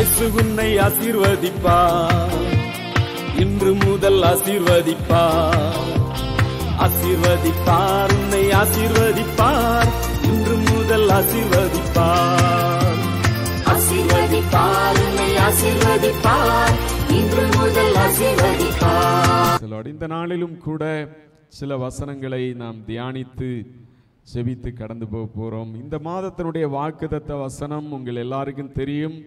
இயேசு உன்னை ஆசீர்வதிப்பார், இன்று முதல் ஆசீர்வதிப்பார். ஆசீர்வதிப்பார், உன்னை ஆசீர்வதிப்பார், இன்று முதல் ஆசீர்வதிப்பார். ஆசீர்வதிப்பார், உன்னை ஆசீர்வதிப்பார், இன்று முதல் ஆசீர்வதிப்பார். இந்த நாளிலும் கூட சில வசனங்களை நாம் தியானித்து செபித்து கடந்து போகிறோம். இந்த மாதத்தினுடைய வாக்குத்தத்த வசனம் உங்கள் எல்லாருக்கும் தெரியும்.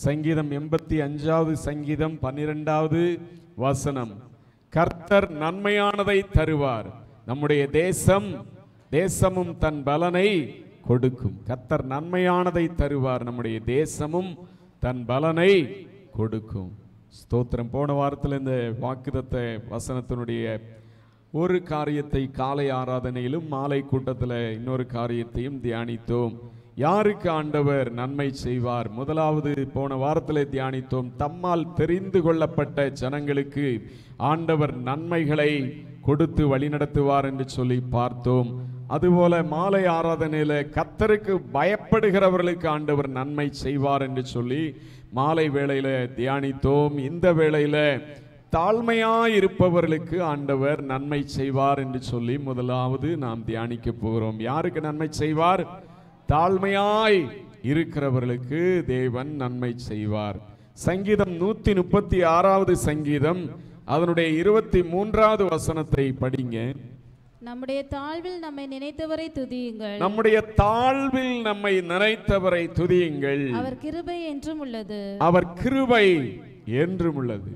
சங்கீதம் 85வது சங்கீதம் 12வது வசனம். கர்த்தர் நன்மையானதை தருவார், நம்முடைய தேசமும் தன் பலனை கொடுக்கும். கர்த்தர் நன்மையானதை தருவார், நம்முடைய தேசமும் தன் பலனை கொடுக்கும். ஸ்தோத்திரம். போன வாரத்தில் இந்த வாக்குத்தத்த வசனத்தினுடைய ஒரு காரியத்தை காலை ஆராதனையிலும் மாலை கூட்டத்தில் இன்னொரு காரியத்தையும் தியானித்தோம். யாருக்கு ஆண்டவர் நன்மை செய்வார்? முதலாவது போன வாரத்தில் தியானித்தோம். தம்மால் தெரிந்து கொள்ளப்பட்ட ஜனங்களுக்கு ஆண்டவர் நன்மைகளை கொடுத்து வழிநடத்துவார் என்று சொல்லி பார்த்தோம். அதுபோல மாலை ஆராதனையில் கர்த்தருக்கு பயப்படுகிறவர்களுக்கு ஆண்டவர் நன்மை செய்வார் என்று சொல்லி மாலை வேளையில தியானித்தோம். இந்த வேளையில தாழ்மையாயிருப்பவர்களுக்கு ஆண்டவர் நன்மை செய்வார் என்று சொல்லி முதலாவது நாம் தியானிக்க போகிறோம். யாருக்கு நன்மை செய்வார்? தாழ்மையாய் இருக்கிறவர்களுக்கு தேவன் நன்மை செய்வார். சங்கீதம் 136வது சங்கீதம் அதனுடைய 23வது வசனத்தை படிங்க. நம்முடைய தாழ்வில் நம்மை நினைத்தவரை துதியுங்கள், நம்முடைய தாழ்வில் நம்மை நினைத்தவரை துதியுங்கள், அவர் கிருபை என்றும் உள்ளது, அவர் கிருபை என்றும் உள்ளது.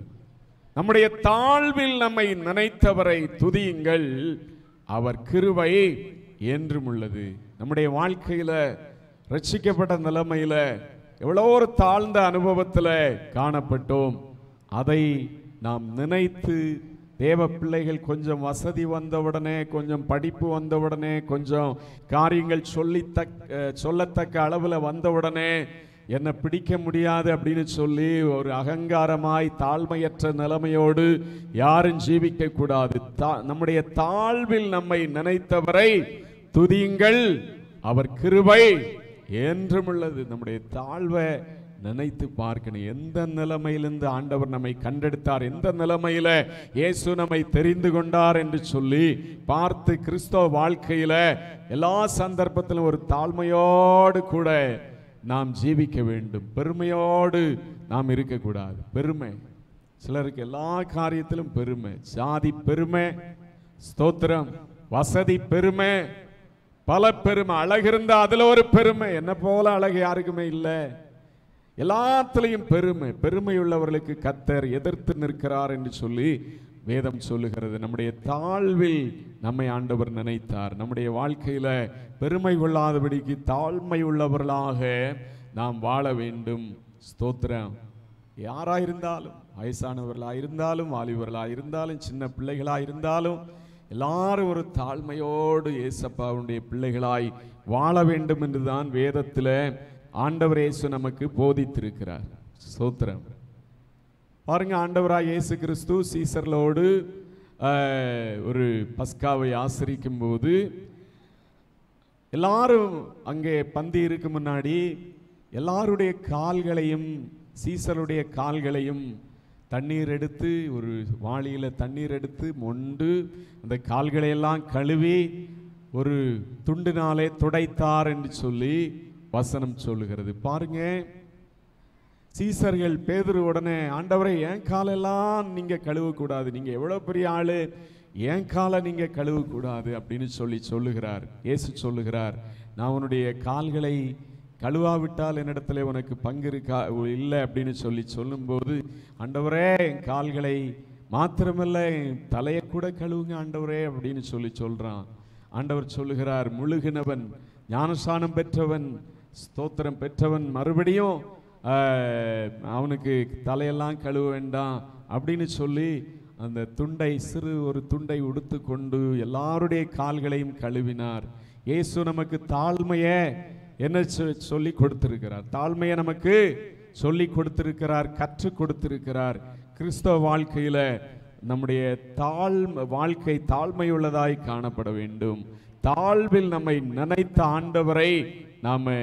நம்முடைய தாழ்வில் நம்மை நினைத்தவரை துதியுங்கள், அவர் கிருபை என்றும் உள்ளது. நம்முடைய வாழ்க்கையில ரட்சிக்கப்பட்ட நிலைமையில எவ்வளோ ஒரு தாழ்ந்த அனுபவத்தில் காணப்பட்டோம். அதை நாம் நினைத்து தேவ பிள்ளைகள் கொஞ்சம் வசதி வந்தவுடனே, கொஞ்சம் படிப்பு வந்தவுடனே, கொஞ்சம் காரியங்கள் சொல்லத்தக்க அளவில் வந்தவுடனே என்னை பிடிக்க முடியாது அப்படின்னு சொல்லி ஒரு அகங்காரமாய் தாழ்மையற்ற நிலைமையோடு யாரும் ஜீவிக்க கூடாது. நம்முடைய தாழ்வில் நம்மை நினைத்தவரை துதியுங்கள், அவர் கிருபை என்றும் உள்ளது. நம்முடைய தாழ்வை நினைத்து பார்க்கணும். எந்த நிலைமையிலிருந்து ஆண்டவர் நம்மை கண்டெடுத்தார், எந்த நிலைமையில இயேசு நம்மை தெரிந்து கொண்டார் என்று சொல்லி பார்த்து கிறிஸ்தவ வாழ்க்கையில எல்லா சந்தர்ப்பத்திலும் ஒரு தாழ்மையோடு கூட நாம் ஜீவிக்க வேண்டும். பெருமையோடு நாம் இருக்கக்கூடாது. பெருமை சிலருக்கு எல்லா காரியத்திலும் பெருமை, ஜாதி பெருமை, ஸ்தோத்திரம், வசதி பெருமை, பல பெருமை. அழகு இருந்தா அதுல ஒரு பெருமை, என்ன போல அழகு யாருக்குமே இல்லை. எல்லாத்திலையும் பெருமை. பெருமை உள்ளவர்களுக்கு கர்த்தர் எதிர்த்து நிற்கிறார் என்று சொல்லி வேதம் சொல்லுகிறது. நம்முடைய தாழ்வில் நம்மை ஆண்டவர் நினைத்தார். நம்முடைய வாழ்க்கையில பெருமை கொள்ளாதபடிக்கு தாழ்மை உள்ளவர்களாக நாம் வாழ வேண்டும். ஸ்தோத்திரம். யாராயிருந்தாலும், வயசானவர்களாயிருந்தாலும், வாலிபர்களாயிருந்தாலும், சின்ன பிள்ளைகளாயிருந்தாலும் எல்லாரும் ஒரு தாழ்மையோடு இயேசப்பாவுடைய பிள்ளைகளாய் வாழ வேண்டும் என்றுதான் வேதத்தில் ஆண்டவர் இயேசு நமக்கு போதித்திருக்கிறார். ஸ்தோத்திரம். பாருங்க, ஆண்டவராய் இயேசு கிறிஸ்து சீசர்களோடு ஒரு பஸ்காவை ஆசரிக்கும் போது எல்லாரும் அங்கே பந்தி இருக்கு முன்னாடி எல்லாருடைய கால்களையும், சீசருடைய கால்களையும் தண்ணீர் எடுத்து, ஒரு வாளியில தண்ணீர் எடுத்து மொண்டு அந்த கால்களையெல்லாம் கழுவி ஒரு துண்டினாலே துடைத்தார் என்று சொல்லி வசனம் சொல்லுகிறது. பாருங்க, சீசர்கள் பேதுரு உடனே, ஆண்டவரை என் காலெல்லாம் நீங்க கழுவக்கூடாது, நீங்க எவ்வளவு பெரிய ஆளு, என் காலை நீங்க கழுவக்கூடாது அப்படின்னு சொல்லுகிறார். இயேசு சொல்லுகிறார், நான் உன்னுடைய கால்களை கழுவாவிட்டால் என்னிடத்துல உனக்கு பங்கு இருக்கா இல்லை அப்படின்னு சொல்லும்போது, ஆண்டவரே என் கால்களை மாத்திரமல்ல என் தலையை கூட கழுவுங்க ஆண்டவரே அப்படின்னு சொல்றான். ஆண்டவர் சொல்லுகிறார், முழுகினவன், ஞானஸ்நானம் பெற்றவன், ஸ்தோத்திரம் பெற்றவன் மறுபடியும் அவனுக்கு தலையெல்லாம் கழுவ வேண்டாம் அப்படின்னு சொல்லி அந்த துண்டை, சிறு ஒரு துண்டை உடுத்து கொண்டு எல்லாருடைய கால்களையும் கழுவினார். இயேசு நமக்கு தாழ்மையை என்ன சொல்லி கொடுத்திருக்கிறார்? தாழ்மையை நமக்கு சொல்லி கொடுத்திருக்கிறார், கற்றுக் கொடுத்திருக்கிறார். கிறிஸ்தவ வாழ்க்கையில நம்முடைய வாழ்க்கை தாழ்மையுள்ளதாய் காணப்பட வேண்டும். தாழ்வில் நம்மை நினைத்த ஆண்டவரை நாம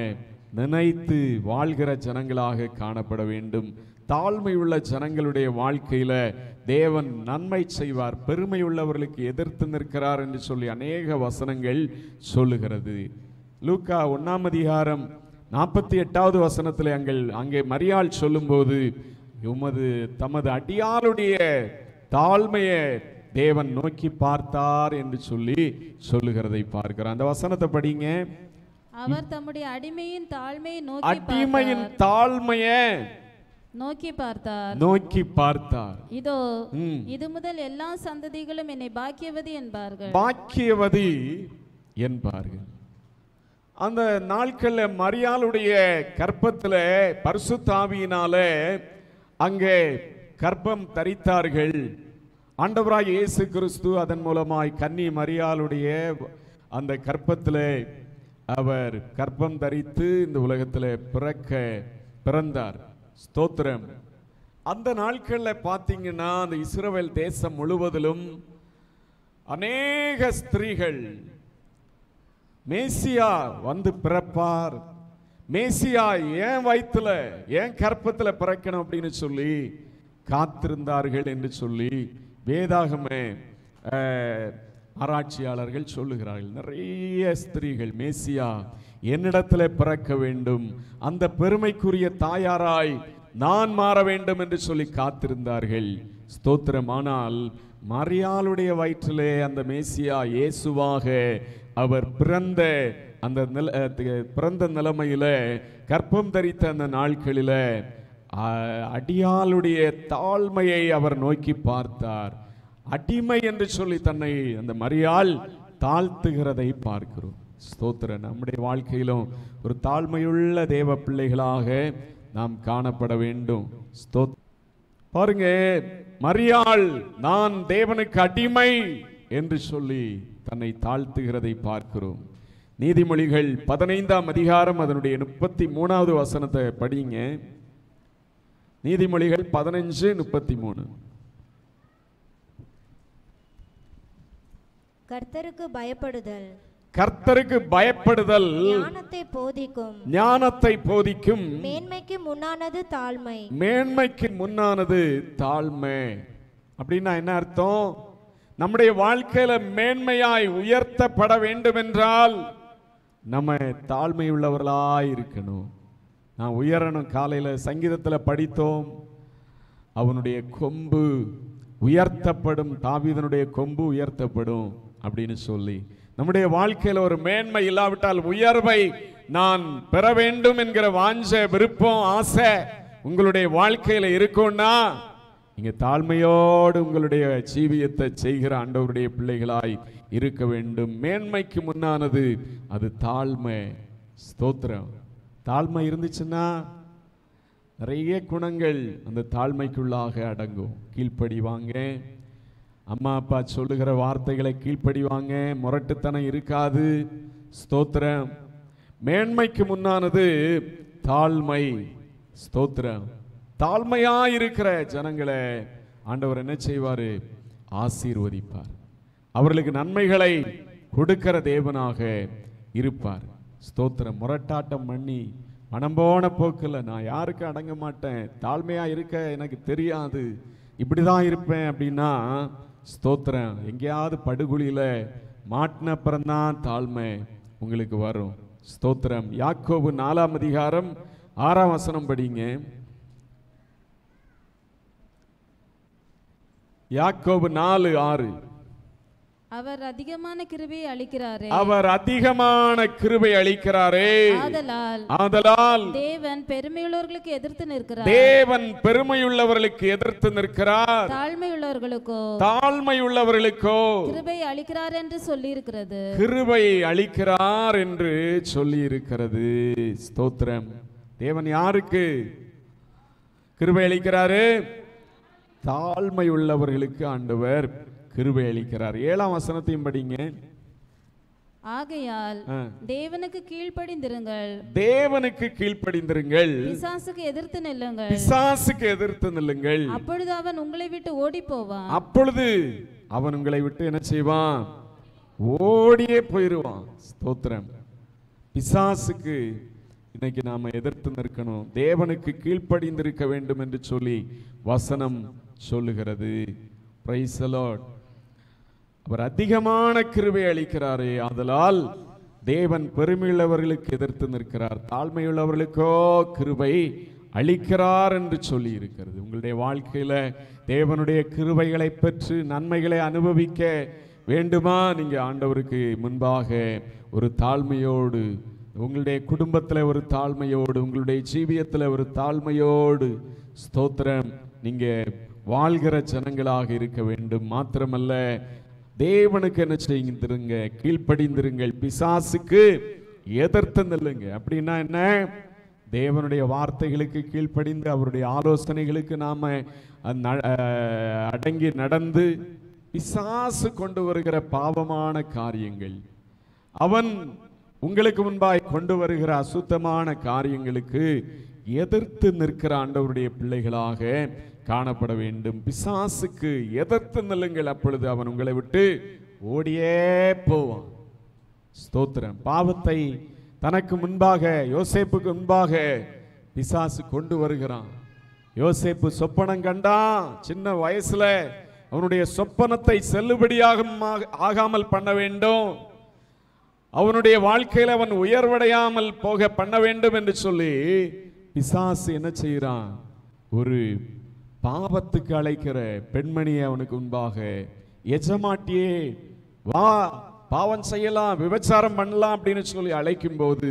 நினைத்து வாழ்கிற ஜனங்களாக காணப்பட வேண்டும். தாழ்மை உள்ள ஜனங்களுடைய வாழ்க்கையில தேவன் நன்மை செய்வார். பெருமை உள்ளவர்களுக்கு எதிர்த்து நிற்கிறார் என்று சொல்லி அநேக வசனங்கள் சொல்லுகிறது. லூக்கா 1 அதிகாரம் 48வது வசனத்தில் அங்கே மரியாள் சொல்லும்போது தமது அடியாளுடைய தாழ்மையை தேவன் நோக்கி பார்த்தார் என்று சொல்லி சொல்லுகிறதை பார்க்கிறார். அந்த வசனத்தை படிங்க. அவர் தம்முடைய அடிமையின் தாழ்மையை நோக்கி பார்த்தார். இதோ இது முதல் எல்லா சந்ததிகளும் என்னை பாக்கியவதி என்பார்கள். அந்த நாட்கள்ல மரியாளுடைய கற்பத்துல பரிசுத்த ஆவியினால அங்கே கர்ப்பம் தரித்தார்கள். ஆண்டவராய் இயேசு கிறிஸ்து அதன் மூலமாய் கன்னி மரியாளுடைய அந்த கற்பத்திலே அவர் கர்ப்பம் தரித்து இந்த உலகத்தில் பிறந்தார். ஸ்தோத்திரம். அந்த நாட்களில் பார்த்தீங்கன்னா அந்த இஸ்ரவேல் தேசம் முழுவதிலும் அநேக ஸ்திரீகள் மேசியா வந்து பிறப்பார், மேசியா ஏன் வயிற்றுல ஏன் கற்பத்தில் பிறக்கணும் அப்படின்னு சொல்லி காத்திருந்தார்கள் என்று சொல்லி வேதாகமே ஆராய்ச்சியாளர்கள் சொல்லுகிறார்கள். நிறைய ஸ்திரீகள் மேசியா என்னிடத்தில் பிறக்க வேண்டும், அந்த பெருமைக்குரிய தாயாராய் நான் மாற வேண்டும் என்று சொல்லி காத்திருந்தார்கள். ஸ்தோத்திரம். ஆனால் மரியாளுடைய வயிற்றிலே அந்த மேசியா இயேசுவாக அவர் பிறந்த நிலைமையில கர்ப்பம் தரித்த அந்த நாட்களில அடியாளுடைய தாழ்மையை அவர் நோக்கி பார்த்தார். அடிமை என்று சொல்லி தன்னை அந்த மரியாள் தாழ்த்துகிறதை பார்க்கிறோம். ஸ்தோத்திரம். நம்முடைய வாழ்க்கையிலும் ஒரு தாழ்மையுள்ள தேவ பிள்ளைகளாக நாம் காணப்பட வேண்டும். பாருங்க, மரியாள் நான் தேவனுக்கு அடிமை என்று சொல்லி தன்னை தாழ்த்துகிறதை பார்க்கிறோம். நீதிமொழிகள் 15 அதிகாரம் அதனுடைய 33வது வசனத்தை படிங்க. நீதிமொழிகள் 15:33. கர்த்தருக்கு பயப்படுதல் ஞானத்தை போதிக்கும். மேன்மைக்கு முன்னானது தாழ்மை. அப்படின்னா என்ன அர்த்தம்? நம்முடைய வாழ்க்கையில மேன்மையாய் உயர்த்தப்பட வேண்டும் என்றால் நம்ம தாழ்மை உள்ளவர்களாய் இருக்கணும். நான் உயரணும். காலையில சங்கீதத்துல படித்தோம், அவனுடைய கொம்பு உயர்த்தப்படும், தாவீதனுடைய கொம்பு உயர்த்தப்படும் அப்படின்னு சொல்லி. நம்முடைய வாழ்க்கையில ஒரு மேன்மை இல்லாவிட்டால் உயர்வை நான் பெற வேண்டும் என்கிற வாஞ்ச விருப்பம் ஆசை உங்களுடைய வாழ்க்கையில இருக்கும்னா நீங்க தாழ்மையோடு உங்களுடைய ஜீவியத்தை செய்கிற ஆண்டவருடைய பிள்ளைகளாய் இருக்க வேண்டும். மேன்மைக்கு முன்னானது அது தாழ்மை. ஸ்தோத்திரம். தாழ்மை இருந்துச்சுன்னா நிறைய குணங்கள் அந்த தாழ்மைக்குள்ளாக அடங்கும். கீழ்ப்படிவாங்க, அம்மா அப்பா சொல்லுகிற வார்த்தைகளை கீழ்ப்படிவாங்க, முரட்டுத்தனம் இருக்காது. ஸ்தோத்திரம். மேன்மைக்கு முன்னானது தாழ்மை. ஸ்தோத்திரம். தாழ்மையா இருக்கிற ஜனங்களை ஆண்டவர் என்ன செய்வாரு? ஆசீர்வதிப்பார். அவர்களுக்கு நன்மைகளை கொடுக்கிற தேவனாக இருப்பார். ஸ்தோத்திரம். முரட்டாட்டம் பண்ணி மனம் போன போக்கில் நான் யாருக்கு அடங்க மாட்டேன், தாழ்மையா இருக்க எனக்கு தெரியாது, இப்படிதான் இருப்பேன் அப்படின்னா ஸ்தோத்திரம், எங்கேயாவது படுகுழியில மாட்டின அப்புறம்தான் தாழ்மை உங்களுக்கு வரும். ஸ்தோத்திரம். யாக்கோபு 4 அதிகாரம் 6 வசனம் படிங்க. யாக்கோபு 4:6. அவர் அதிகமான கிருபையை அளிக்கிறாரே. ஆதலால் தேவன் பெருமையுள்ளவர்களுக்கு எதிர்த்து நிற்கிறார். தாழ்மையுள்ளவர்களுக்கோ கிருபையை அளிக்கிறார் என்று சொல்லி இருக்கிறது. ஸ்தோத்திரம். தேவன் யாருக்கு கிருபை அளிக்கிறாரு? தாழ்மை உள்ளவர்களுக்கு ஆண்டவர் கிருபை அளிக்கிறார். 7ஆம் வசனத்தையும் படிங்க. ஆகையால் தேவனுக்கு கீழ்ப்படிந்திருங்கள், பிசாசுக்கு எதிர்த்து நில்லுங்கள், அப்பொழுது அவன் உங்களை விட்டு என்ன செய்வான்? ஓடியே போயிடுவான். ஸ்தோத்திரம். பிசாசுக்கு இன்னைக்கு நாம எதிர்த்து நிற்கணும். தேவனுக்கு கீழ்ப்படிந்திருக்க வேண்டும் என்று சொல்லி வசனம் சொல்லுகிறது. Praise the Lord. அவர் அதிகமான கிருபை அளிக்கிறாரே, ஆதலால் தேவன் பெருமையுள்ளவர்களுக்கு எதிர்த்து நிற்கிறார், தாழ்மையுள்ளவர்களுக்கோ கிருபை அளிக்கிறார் என்று சொல்லி இருக்கிறது. உங்களுடைய வாழ்க்கையில தேவனுடைய கிருபைகளை பெற்று நன்மைகளை அனுபவிக்க வேண்டுமா? நீங்க ஆண்டவருக்கு முன்பாக ஒரு தாழ்மையோடு, உங்களுடைய குடும்பத்தில் ஒரு தாழ்மையோடு, உங்களுடைய ஜீவியத்தில் ஒரு தாழ்மையோடு ஸ்தோத்திரம் நீங்க வாழ்கிற ஜனங்களாக இருக்க வேண்டும். மாத்திரமல்ல, தேவனுக்கு என்ன செய்திருங்க? கீழ்ப்படிந்திருங்கள். பிசாசுக்கு எதிர்த்து நில்லுங்க. அப்படின்னா என்ன? தேவனுடைய வார்த்தைகளுக்கு கீழ்ப்படிந்து அவருடைய ஆலோசனைகளுக்கு நாம அடங்கி நடந்து பிசாசு கொண்டு வருகிற பாவமான காரியங்கள், அவன் உங்களுக்கு முன்பாய் கொண்டு வருகிற அசுத்தமான காரியங்களுக்கு எதிர்த்து நிற்கிற ஆண்டவருடைய பிள்ளைகளாக காணப்பட வேண்டும். பிசாசுக்கு எதிர்த்து நில்லுங்கள், அப்பொழுது அவன் உங்களை விட்டு ஓடியே போவான். ஸ்தோத்திரம். பாவத்தை தனக்கு முன்பாக, யோசேப்புக்கு முன்பாக பிசாசு கொண்டு வருகிறான். யோசேப்பு சொப்பனம் கண்டான். சின்ன வயசுல அவனுடைய சொப்பனத்தை செல்லுபடியாக ஆகாமல் பண்ண வேண்டும், அவனுடைய வாழ்க்கையில் அவன் உயர்வடையாமல் போக பண்ண வேண்டும் என்று சொல்லி பிசாசு என்ன செய்கிறான்? ஒரு பாவத்துக்கு அழைக்கிற பெண்மணியை அவனுக்கு முன்பாக, எஜமாட்டியே வா பாவம் செய்யலாம், விபச்சாரம் பண்ணலாம் அப்படின்னு சொல்லி அழைக்கும் போது,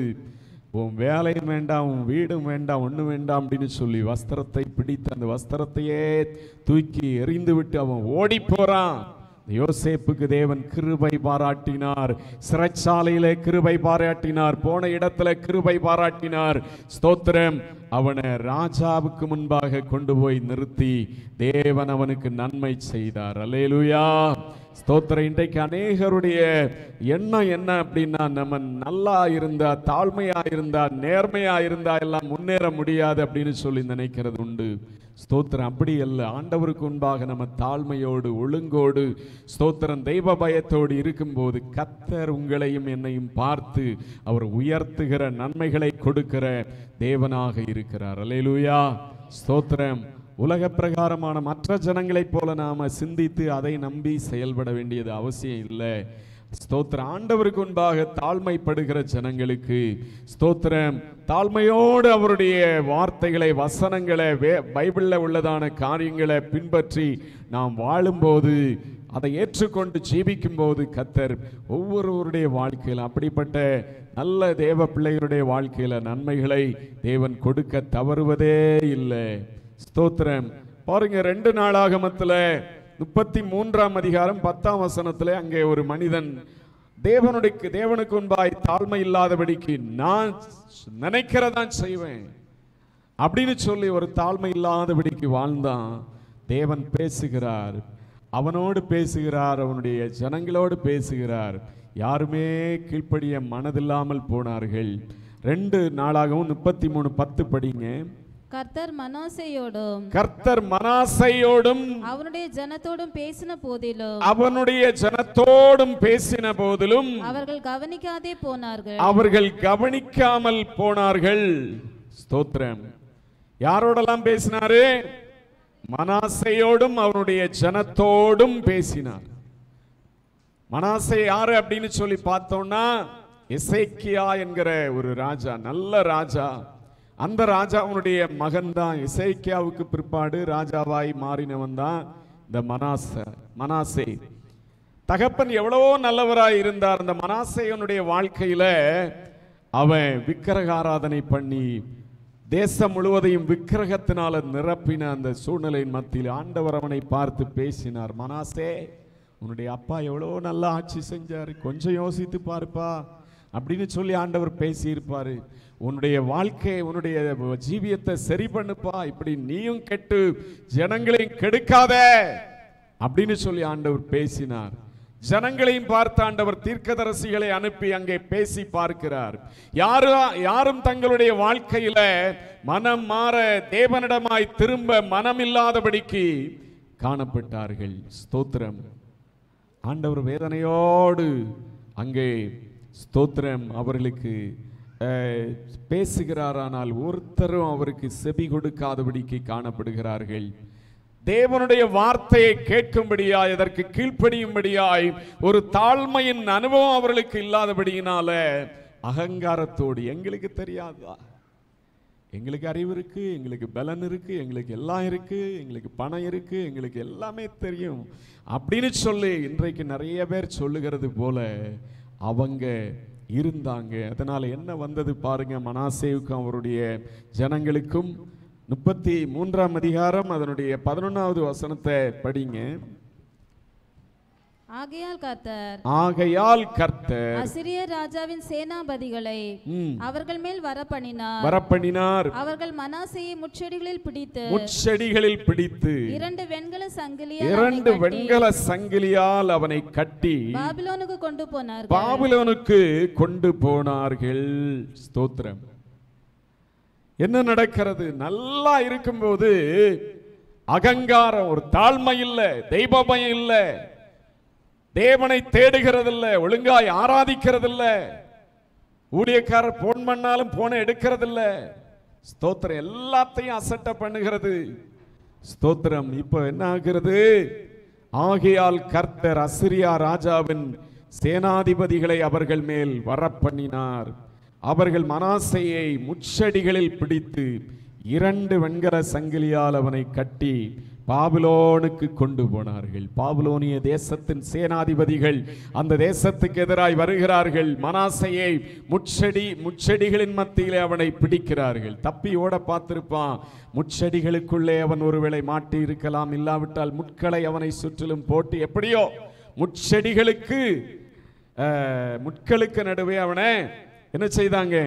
உன் வேலையும் வேண்டாம், உன் வீடும் வேண்டாம், ஒன்றும் வேண்டாம் அப்படின்னு சொல்லி வஸ்திரத்தை பிடித்து அந்த வஸ்திரத்தையே தூக்கி எறிந்து விட்டு அவன் ஓடி போறான். யோசேப்புக்கு தேவன் கிருபை பாராட்டினார். சிறைச்சாலையிலே கிருபை பாராட்டினார். போன இடத்துல கிருபை பாராட்டினார். ஸ்தோத்திரம். அவனை ராஜாவுக்கு முன்பாக கொண்டு போய் நிறுத்தி தேவன் அவனுக்கு நன்மை செய்தார். அல்லேலூயா. ஸ்தோத்திரம். இன்றைக்கு அநேகருடைய எண்ணம் என்ன அப்படின்னா, நம்ம நல்லா இருந்தா, தாழ்மையா இருந்தா, நேர்மையா இருந்தா எல்லாம் முன்னேற முடியாது அப்படின்னு சொல்லி நினைக்கிறது உண்டு. ஸ்தோத்திரம். அப்படி அல்ல. ஆண்டவருக்கு முன்பாக நம்ம தாழ்மையோடு, ஒழுங்கோடு, ஸ்தோத்திரம், தெய்வ பயத்தோடு இருக்கும்போது கர்த்தர் உங்களையும் என்னையும் பார்த்து அவர் உயர்த்துகிற, நன்மைகளை கொடுக்கிற தேவனாக இருக்கிறார். அல்லேலூயா. ஸ்தோத்திரம். உலக பிரகாரமான மற்ற ஜனங்களைப் போல நாம சிந்தித்து அதை நம்பி செயல்பட வேண்டியது அவசியம் இல்லை. ஸ்தோத்திரம். ஆண்டவருக்கு முன்பாக தாழ்மைப்படுகிற ஜனங்களுக்கு ஸ்தோத்திரம், தாழ்மையோடு அவருடைய வார்த்தைகளை, வசனங்களை, பைபிள்ல உள்ளதான காரியங்களை பின்பற்றி நாம் வாழும்போது, அதை ஏற்றுக்கொண்டு ஜீவிக்கும் போது கர்த்தர் ஒவ்வொருவருடைய வாழ்க்கையில் அப்படிப்பட்ட நல்ல தேவ பிள்ளைகளுடைய வாழ்க்கையில நன்மைகளை தேவன் கொடுக்க தவறுவதே இல்லை. ஸ்தோத்திரம். பாருங்க, 2 நாளாகமத்துல 33ஆம் அதிகாரம் 10ஆம் வசனத்துல அங்கே ஒரு மனிதன் தேவனுக்கு முன்பாய் தாழ்மை இல்லாதபடிக்கு நான் நினைக்கிறதான் செய்வேன் அப்படின்னு சொல்லி ஒரு தாழ்மை இல்லாதபடிக்கு வாழ்ந்தான். தேவன் பேசுகிறார், அவனோடு பேசுகிறார், அவனுடைய ஜனங்களோடு பேசுகிறார். யாருமே கீழ்ப்படிய மனதில்லாமல் போனார்கள். 2 நாளாகவும் 33:10 படிங்க. கர்த்தர் மனாசேயோடும் அவனுடைய ஜனத்தோடும் பேசின போதிலும் அவர்கள் கவனிக்காதே போனார்கள். அவர்கள் கவனிக்காமல் போனார்கள். ஸ்தோத்திரம். யாரோடெல்லாம் பேசினாரு? மனாசேயோடும் அவனுடைய ஜனத்தோடும் பேசினார். மனாசே யாரு அப்படின்னு சொல்லி பார்த்தோம்னா, எசேக்கியா என்கிற ஒரு ராஜா, நல்ல ராஜா. அந்த ராஜாவுடைய மகன் தான் எசேக்கியாவுக்கு பிற்பாடு ராஜாவாய் மாறினவன் தான் இந்த மனாசே. தகப்பன் எவ்வளவோ நல்லவராய் இருந்தார். அந்த மனாசேயனுடைய வாழ்க்கையில அவன் விக்கிரக ஆராதனை பண்ணி தேசம் முழுவதையும் விக்கிரகத்தினால நிரப்பின அந்த சூழ்நிலையின் மத்தியில் ஆண்டவர் அவனை பார்த்து பேசினார். மனாசே, உன்னுடைய அப்பா எவ்வளவோ நல்லா ஆட்சி செஞ்சாரு, கொஞ்சம் யோசித்து பாருப்பா அப்படின்னு சொல்லி ஆண்டவர் பேசியிருப்பாரு. உன்னுடைய வாழ்க்கை, உன்னுடைய ஜீவியத்தை சரி பண்ணுப்பா, இப்படி நீயும் கெட்டு ஜனங்களையும் கெடுக்காத அப்படின்னு சொல்லி ஆண்டவர் பேசினார். ஜனங்களையும் பார்த்து ஆண்டவர் தீர்க்கதரிசிகளை அனுப்பி அங்கே பேசி பார்க்கிறார். யாரும் தங்களுடைய வாழ்க்கையில மனம் மாற, தேவனிடமாய் திரும்ப மனமில்லாதபடிக்கு காணப்பட்டார்கள். ஸ்தோத்திரம். ஆண்டவர் வேதனையோடு அங்கே ஸ்தோத்திரம் அவர்களுக்கு பேசுகிறாரானால் ஒருத்தரும் அவருக்கு செவி கொடுக்காதபடிக்கு காணப்படுகிறார்கள். தேவனுடைய வார்த்தையை கேட்கும்படியாய், அதற்கு கீழ்ப்படியும்படியாய் ஒரு தாழ்மையின் அனுபவம் அவர்களுக்கு இல்லாதபடியினால அகங்காரத்தோடு, எங்களுக்கு தெரியாதா, எங்களுக்கு அறிவு இருக்கு, எங்களுக்கு பலன் இருக்கு, எங்களுக்கு எல்லாம் இருக்கு, எங்களுக்கு பணம் இருக்கு, எங்களுக்கு எல்லாமே தெரியும் அப்படின்னு சொல்லி இன்றைக்கு நிறைய பேர் சொல்லுகிறது போல அவங்க இருந்தாங்க. அதனால என்ன வந்தது பாருங்க, மனாசேவுக்கும் அவருடைய ஜனங்களுக்கும். 33ஆம் அதிகாரம் அதனுடைய 11வது வசனத்தை படிங்க. ஆகையால் கர்த்தர் அசிரியர் ராஜாவின் சேனாபதிகளை அவர்கள் மேல் வரப்பண்ணினார். அவர்கள் மனாசேயை முட்செடிகளில் பிடித்து 2 வெண்கல சங்கிலியால் அவனை கட்டி பாபிலோனுக்கு கொண்டு போனார்கள். ஸ்தோத்திரம். என்ன நடக்கிறது? நல்லா இருக்கும்போது அகங்காரம், ஒரு தாழ்மை இல்லை, தெய்வ பயம் இல்லை, தேவனை தேடுகிறதில்ல, ஒழுங்காய் ஆராதிக்கிறதில்ல, ஊழியக்காரர் போன் பண்ணாலும் போனை எடுக்கிறதில்ல, ஸ்தோத்திரம், எல்லாத்தையும் அசட்ட பண்ணுகிறது. ஸ்தோத்திரம். இப்போ என்ன ஆகிறது? ஆகையால் கர்த்தர் அசிரியா ராஜாவின் சேனாதிபதிகளை அவர்கள் மேல் வரப்பண்ணினார். அவர்கள் மனாசேயை முட்செடிகளில் பிடித்து 2 வெண்கல சங்கிலியால் அவனை கட்டி பாபிலோனுக்கு கொண்டு போனார்கள். பாபிலோனிய தேசத்தின் சேனாதிபதிகள் அந்த தேசத்துக்கு எதிராய் வருகிறார்கள். மனாசேயை முட்செடிகளின் மத்தியிலே அவனை பிடிக்கிறார்கள். தப்பி ஓட பார்த்திருப்பான். முட்செடிகளுக்குள்ளே அவன் ஒருவேளை மாட்டி இருக்கலாம், இல்லாவிட்டால் முட்களை அவனை சுற்றிலும் போட்டு எப்படியோ முட்களுக்கு நடுவே அவனை என்ன செய்தாங்க?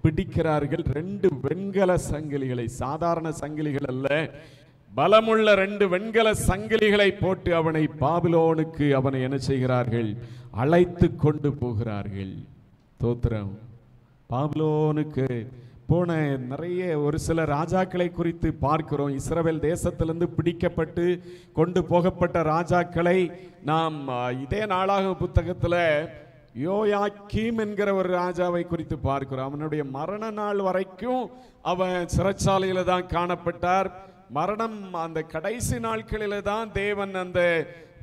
பிடிக்கிறார்கள். 2 வெண்கல சங்கிலிகளை, சாதாரண சங்கிலிகள் அல்ல, பலமுள்ள 2 வெண்கல சங்கிலிகளை போட்டு அவனை பாபிலோனுக்கு அவனை என்ன செய்கிறார்கள்? அழைத்து கொண்டு போகிறார்கள். தோத்திரம். பாபிலோனுக்கு போன நிறைய ஒரு சில ராஜாக்களை குறித்து பார்க்கிறோம். இஸ்ரவேல் தேசத்திலிருந்து பிடிக்கப்பட்டு கொண்டு போகப்பட்ட ராஜாக்களை நாம் இதே நாளாகம புத்தகத்தில் யோயாக்கீம் என்கிற ஒரு ராஜாவை குறித்து பார்க்கிறோம். அவனுடைய மரண நாள் வரைக்கும் அவன் சிறைச்சாலையில தான் காணப்பட்டார். மரணம் அந்த கடைசி நாட்களில தான் தேவன் அந்த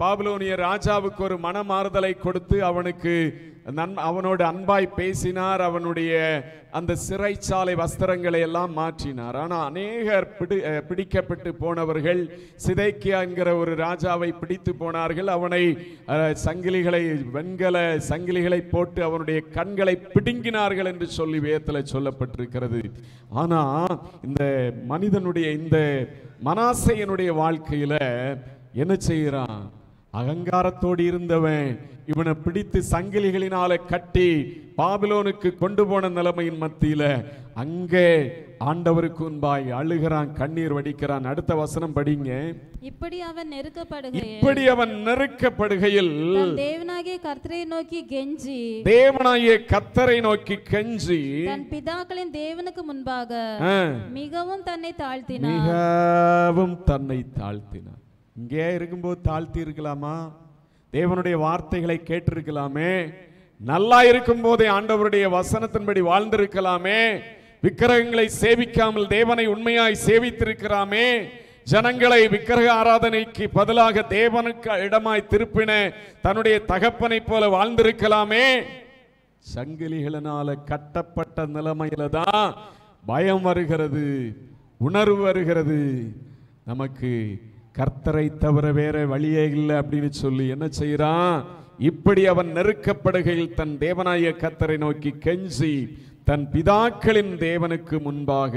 பாபிலோனிய ராஜாவுக்கு ஒரு மனமாறுதலை கொடுத்து அவனோடு அன்பாய் பேசினார். அவனுடைய அந்த சிறைச்சாலை வஸ்திரங்களை எல்லாம் மாற்றினார். ஆனால் அநேகர் பிடிக்கப்பட்டு போனவர்கள் சிதேக்கியா என்கிற ஒரு ராஜாவை பிடித்து போனார்கள். அவனை வெண்கல சங்கிலிகளை போட்டு அவனுடைய கண்களை பிடுங்கினார்கள் என்று சொல்லி வேதத்தில் சொல்லப்பட்டிருக்கிறது. ஆனா இந்த மனிதனுடைய, இந்த மனாசேயனுடைய வாழ்க்கையில என்ன செய்கிறான்? அகங்காரத்தோடு இருந்தவன் இவனை பிடித்து சங்கிலிகளினால கட்டி பாபிலோனுக்கு கொண்டு போன நிலைமையின் மத்தியில அங்கே ஆண்டவருக்கு முன்பாய் அழுகிறான், கண்ணீர் வடிக்கிறான். அடுத்த வசனம் படிங்க. இப்படி அவன் நெருக்கப்படுகையில் தேவனாகிய கர்த்தரை நோக்கி கெஞ்சி தன் பிதாக்களின் தேவனுக்கு முன்பாக மிகவும் தன்னை தாழ்த்தினான். இங்கே இருக்கும்போது தாழ்த்தி இருக்கலாமா? தேவனுடைய வார்த்தைகளை கேட்டிருக்கலாமே? நல்லா இருக்கும் போதே ஆண்டவருடைய வசனத்தின்படி வாழ்ந்திருக்கலாமே? விக்கிரகங்களை சேவிக்காமல் தேவனை உண்மையாய் சேவித்திருக்கலாமே? ஜனங்களை விக்கிரக ஆராதனைக்கு பதிலாக தேவனுக்கு இடமாய் திருப்பின தன்னுடைய தகப்பனை போல வாழ்ந்திருக்கலாமே? சங்கிலிகளினால கட்டப்பட்ட நிலைமையில தான் பயம் வருகிறது, உணர்வு வருகிறது. நமக்கு கர்த்தரை தவிர வேற வழியே இல்லை அப்படின்னு சொல்லி என்ன செய்யறான்? இப்படி அவன் நெருக்கப்படுகையில் தன் தேவனாய கர்த்தரை நோக்கி கெஞ்சி தன் பிதாக்களின் தேவனுக்கு முன்பாக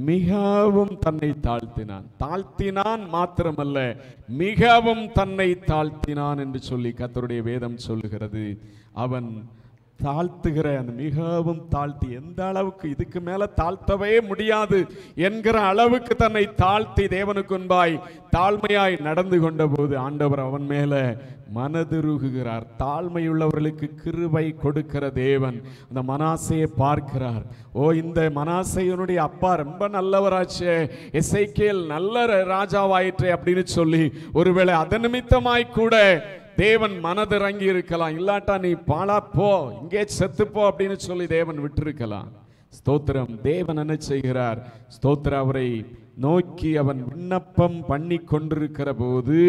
மிகவும் தன்னை தாழ்த்தினான் மாத்திரமல்ல, மிகவும் தன்னை தாழ்த்தினான் என்று சொல்லி கர்த்தருடைய வேதம் சொல்லுகிறது. அவன் தாழ்த்துகிற அந்த மிகவும் தாழ்த்தி, எந்த அளவுக்கு இதுக்கு மேல தாழ்த்தவே முடியாது என்கிற அளவுக்கு தன்னை தாழ்த்தி தேவனுக்கு முன்பாய் தாழ்மையாய் நடந்து கொண்ட போது ஆண்டவர் அவன் மேல மனதுருகுகிறார். தாழ்மையுள்ளவர்களுக்கு கிருபை கொடுக்கிற தேவன் அந்த மனாசேயை பார்க்கிறார். இந்த மனாசேயனுடைய அப்பா ரொம்ப நல்லவராச்சே, எசேக்கியேல் நல்ல ராஜாவாயிற்றே அப்படின்னு சொல்லி ஒருவேளை அதன் நிமித்தமாய் கூட தேவன் மனதிறங்கி இருக்கலாம். இல்லாட்டா நீ பாழா போ, இங்கே செத்து போ அப்படின்னு சொல்லி தேவன் விட்டிருக்கலாம். ஸ்தோத்திரம். தேவன் என்ன செய்கிறார்? ஸ்தோத்திரம். அவரை நோக்கி அவன் விண்ணப்பம் பண்ணி கொண்டிருக்கிற போது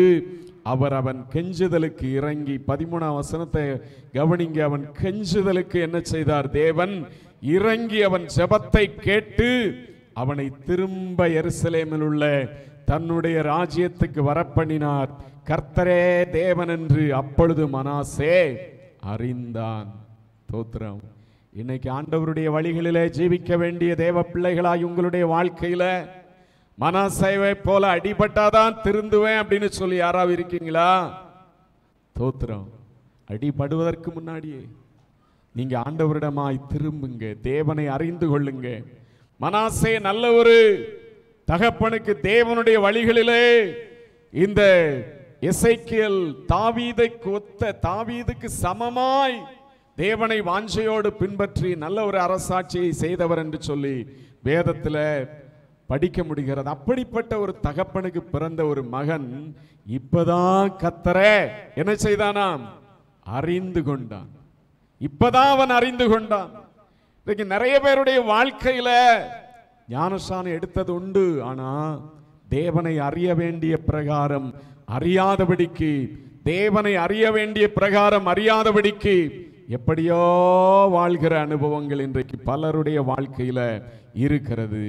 அவன் கெஞ்சுதலுக்கு இறங்கி 13ஆம் வசனத்தை கவனிங்க. அவன் கெஞ்சுதலுக்கு என்ன செய்தார்? தேவன் இறங்கி அவன் ஜெபத்தை கேட்டு அவனை திரும்ப எருசலேமில் உள்ள தன்னுடைய ராஜ்யத்துக்கு வரப்பண்ணினார். கர்த்தரே தேவன் என்று அப்பொழுது மனாசே அறிந்தான். ஸ்தோத்திரம். இன்னைக்கு ஆண்டவருடைய வழிகளிலே ஜீவிக்க வேண்டிய தேவ பிள்ளைகளாய் உங்களுடைய வாழ்க்கையில மனாசேவை போல அடிபட்டாதான் திருந்துவேன் அப்படின்னு சொல்லி யாராவது இருக்கீங்களா? ஸ்தோத்திரம். அடிபடுவதற்கு முன்னாடியே நீங்க ஆண்டவரிடமாய் திரும்புங்க, தேவனை அறிந்து கொள்ளுங்க. மனாசே நல்ல ஒரு தகப்பனுக்கு தேவனுடைய வழிகளிலே இந்த எசேக்கியேல் தாவீதுக்கு ஒத்த, தாவீதுக்கு சமமாய் தேவனை வாஞ்சையோடு பின்பற்றி நல்ல ஒரு அரசாட்சியை செய்தவர் என்று சொல்லி வேதத்தில் படிக்க முடிகிறது. அப்படிப்பட்ட ஒரு தகப்பனுக்கு பிறந்த ஒரு மகன் இப்பதான் கர்த்தரை என்ன செய்தானாம்? அறிந்து கொண்டான். இப்பதான் அவன் அறிந்து கொண்டான். இன்னைக்கு நிறைய பேருடைய வாழ்க்கையில ஞானஸ்நானம் எடுத்தது உண்டு, ஆனா தேவனை அறிய வேண்டிய பிரகாரம் அறியாதபடிக்கு, தேவனை அறிய வேண்டிய பிரகாரம் அறியாதபடிக்கு எப்படியோ வாழ்கிற அனுபவங்கள் இன்றைக்கு பலருடைய வாழ்க்கையில இருக்கிறது.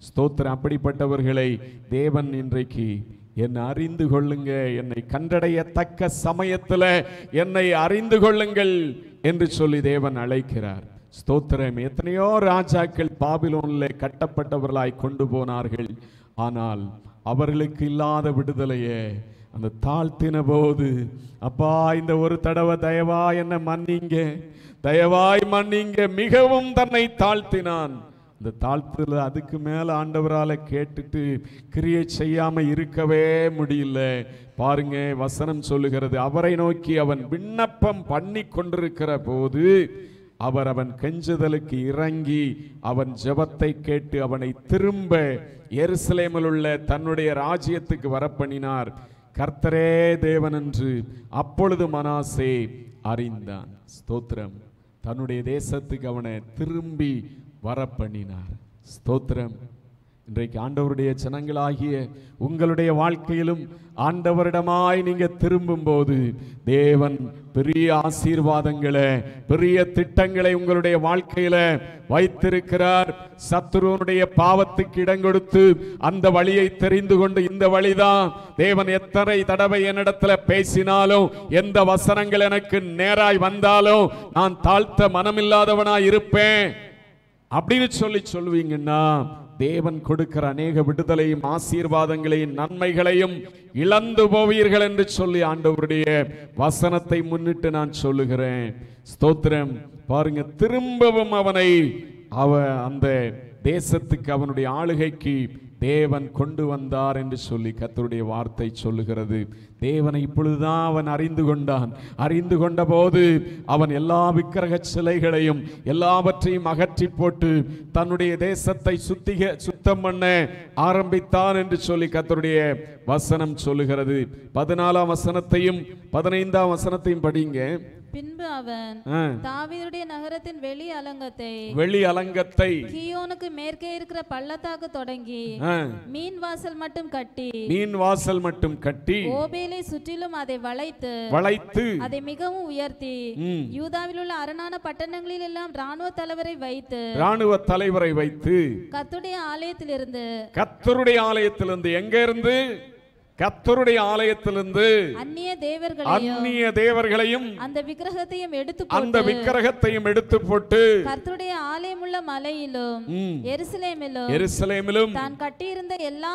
ஸ்தோத்திரம். அப்படிப்பட்டவர்களை தேவன் இன்றைக்கு என்னை அறிந்து கொள்ளுங்க, என்னை கண்டடையத்தக்க சமயத்துல என்னை அறிந்து கொள்ளுங்கள் என்று சொல்லி தேவன் அழைக்கிறார். ஸ்தோத்திரம். எத்தனையோ ராஜாக்கள் பாபிலோனில் கட்டப்பட்டவர்களாய் கொண்டு போனார்கள். ஆனால் அவர்களுக்கு இல்லாத விடுதலையே அந்த தாழ்த்தின போது, அப்பா இந்த ஒரு தடவை தயவா என்ன மன்னிங்க, தயவாய் மன்னிங்க, மிகவும் தன்னை தாழ்த்தினான். இந்த தாழ்த்துல அதுக்கு மேல ஆண்டவரால கேட்டுட்டு கிரியை செய்யாம இருக்கவே முடியல. பாருங்க, வசனம் சொல்லுகிறது, அவரை நோக்கி அவன் விண்ணப்பம் பண்ணி கொண்டிருக்கிற போது அவன் கெஞ்சுதலுக்கு இறங்கி அவன் ஜெபத்தை கேட்டு அவனை திரும்ப எருசலேமில் உள்ள தன்னுடைய ராஜ்யத்துக்கு வரப்பண்ணினார். கர்த்தரே தேவன் என்று அப்பொழுது மனாசே அறிந்தான். ஸ்தோத்திரம். தன்னுடைய தேசத்துக்கு அவனை திரும்பி வரப்பண்ணினார். ஸ்தோத்திரம். இன்றைக்கு ஆண்டவருடைய ஜனங்களாகிய உங்களுடைய வாழ்க்கையிலும் ஆண்டவரிடமாய் நீங்க திரும்பும் போது தேவன் பெரிய ஆசீர்வாதங்களை, பெரிய திட்டங்களை உங்களுடைய வாழ்க்கையில வைத்திருக்கிறார். சத்துருவனுடைய பாவத்துக்கு இடம் கொடுத்து அந்த வழியை தெரிந்து கொண்டு, இந்த வழிதான் தேவன் எத்தனை தடவை என்னிடத்துல பேசினாலும், எந்த வசனங்கள் எனக்கு நேராய் வந்தாலும் நான் தாழ்த்த மனமில்லாதவனாய் இருப்பேன் அப்படின்னு சொல்லுவீங்கன்னா தேவன் கொடுக்கிற அநேக விடுதலையும் ஆசீர்வாதங்களையும் நன்மைகளையும் இழந்து போவீர்கள் என்று சொல்லி ஆண்டவருடைய வசனத்தை முன்னிட்டு நான் சொல்லுகிறேன். ஸ்தோத்திரம். பாருங்க, திரும்பவும் அவனை அந்த தேசத்துக்கு, அவனுடைய ஆளுகைக்கு தேவன் கொண்டு வந்தார் என்று சொல்லி கர்த்தருடைய வார்த்தை சொல்லுகிறது. தேவனை இப்பொழுதுதான் அவன் அறிந்து கொண்டான். அறிந்து கொண்ட போது அவன் எல்லா விக்கிரக சிலைகளையும் எல்லாவற்றையும் அகற்றி போட்டு தன்னுடைய தேசத்தை சுத்தம் பண்ண ஆரம்பித்தான் என்று சொல்லி கர்த்தருடைய வசனம் சொல்லுகிறது. 14ஆம் வசனத்தையும் 15ஆம் வசனத்தையும் படிங்க. பின்பு அவன் தாவீதுடைய நகரத்தின் வெளி அலங்கத்தை கீயோனுக்கு மேற்கே இருக்கிற பள்ளத்தாக்கு தொடங்கி மீன் வாசல் மட்டும் கட்டி ஓபேலை சுற்றிலும் அதை வளைத்து அதை மிகவும் உயர்த்தி யூதாவில் உள்ள அரணான பட்டணங்களில் எல்லாம் ராணுவ தலைவரை வைத்து கர்த்தருடைய ஆலயத்திலிருந்து எங்க இருந்து? கர்த்தருடைய ஆலயத்திலிருந்து அந்நிய தேவர்களையும் அந்த விக்கிரகத்தையும் எடுத்து போட்டு கர்த்தருடைய ஆலயமுள்ள மலையிலும் எருசலேமிலும் தான் கட்டியிருந்த எல்லா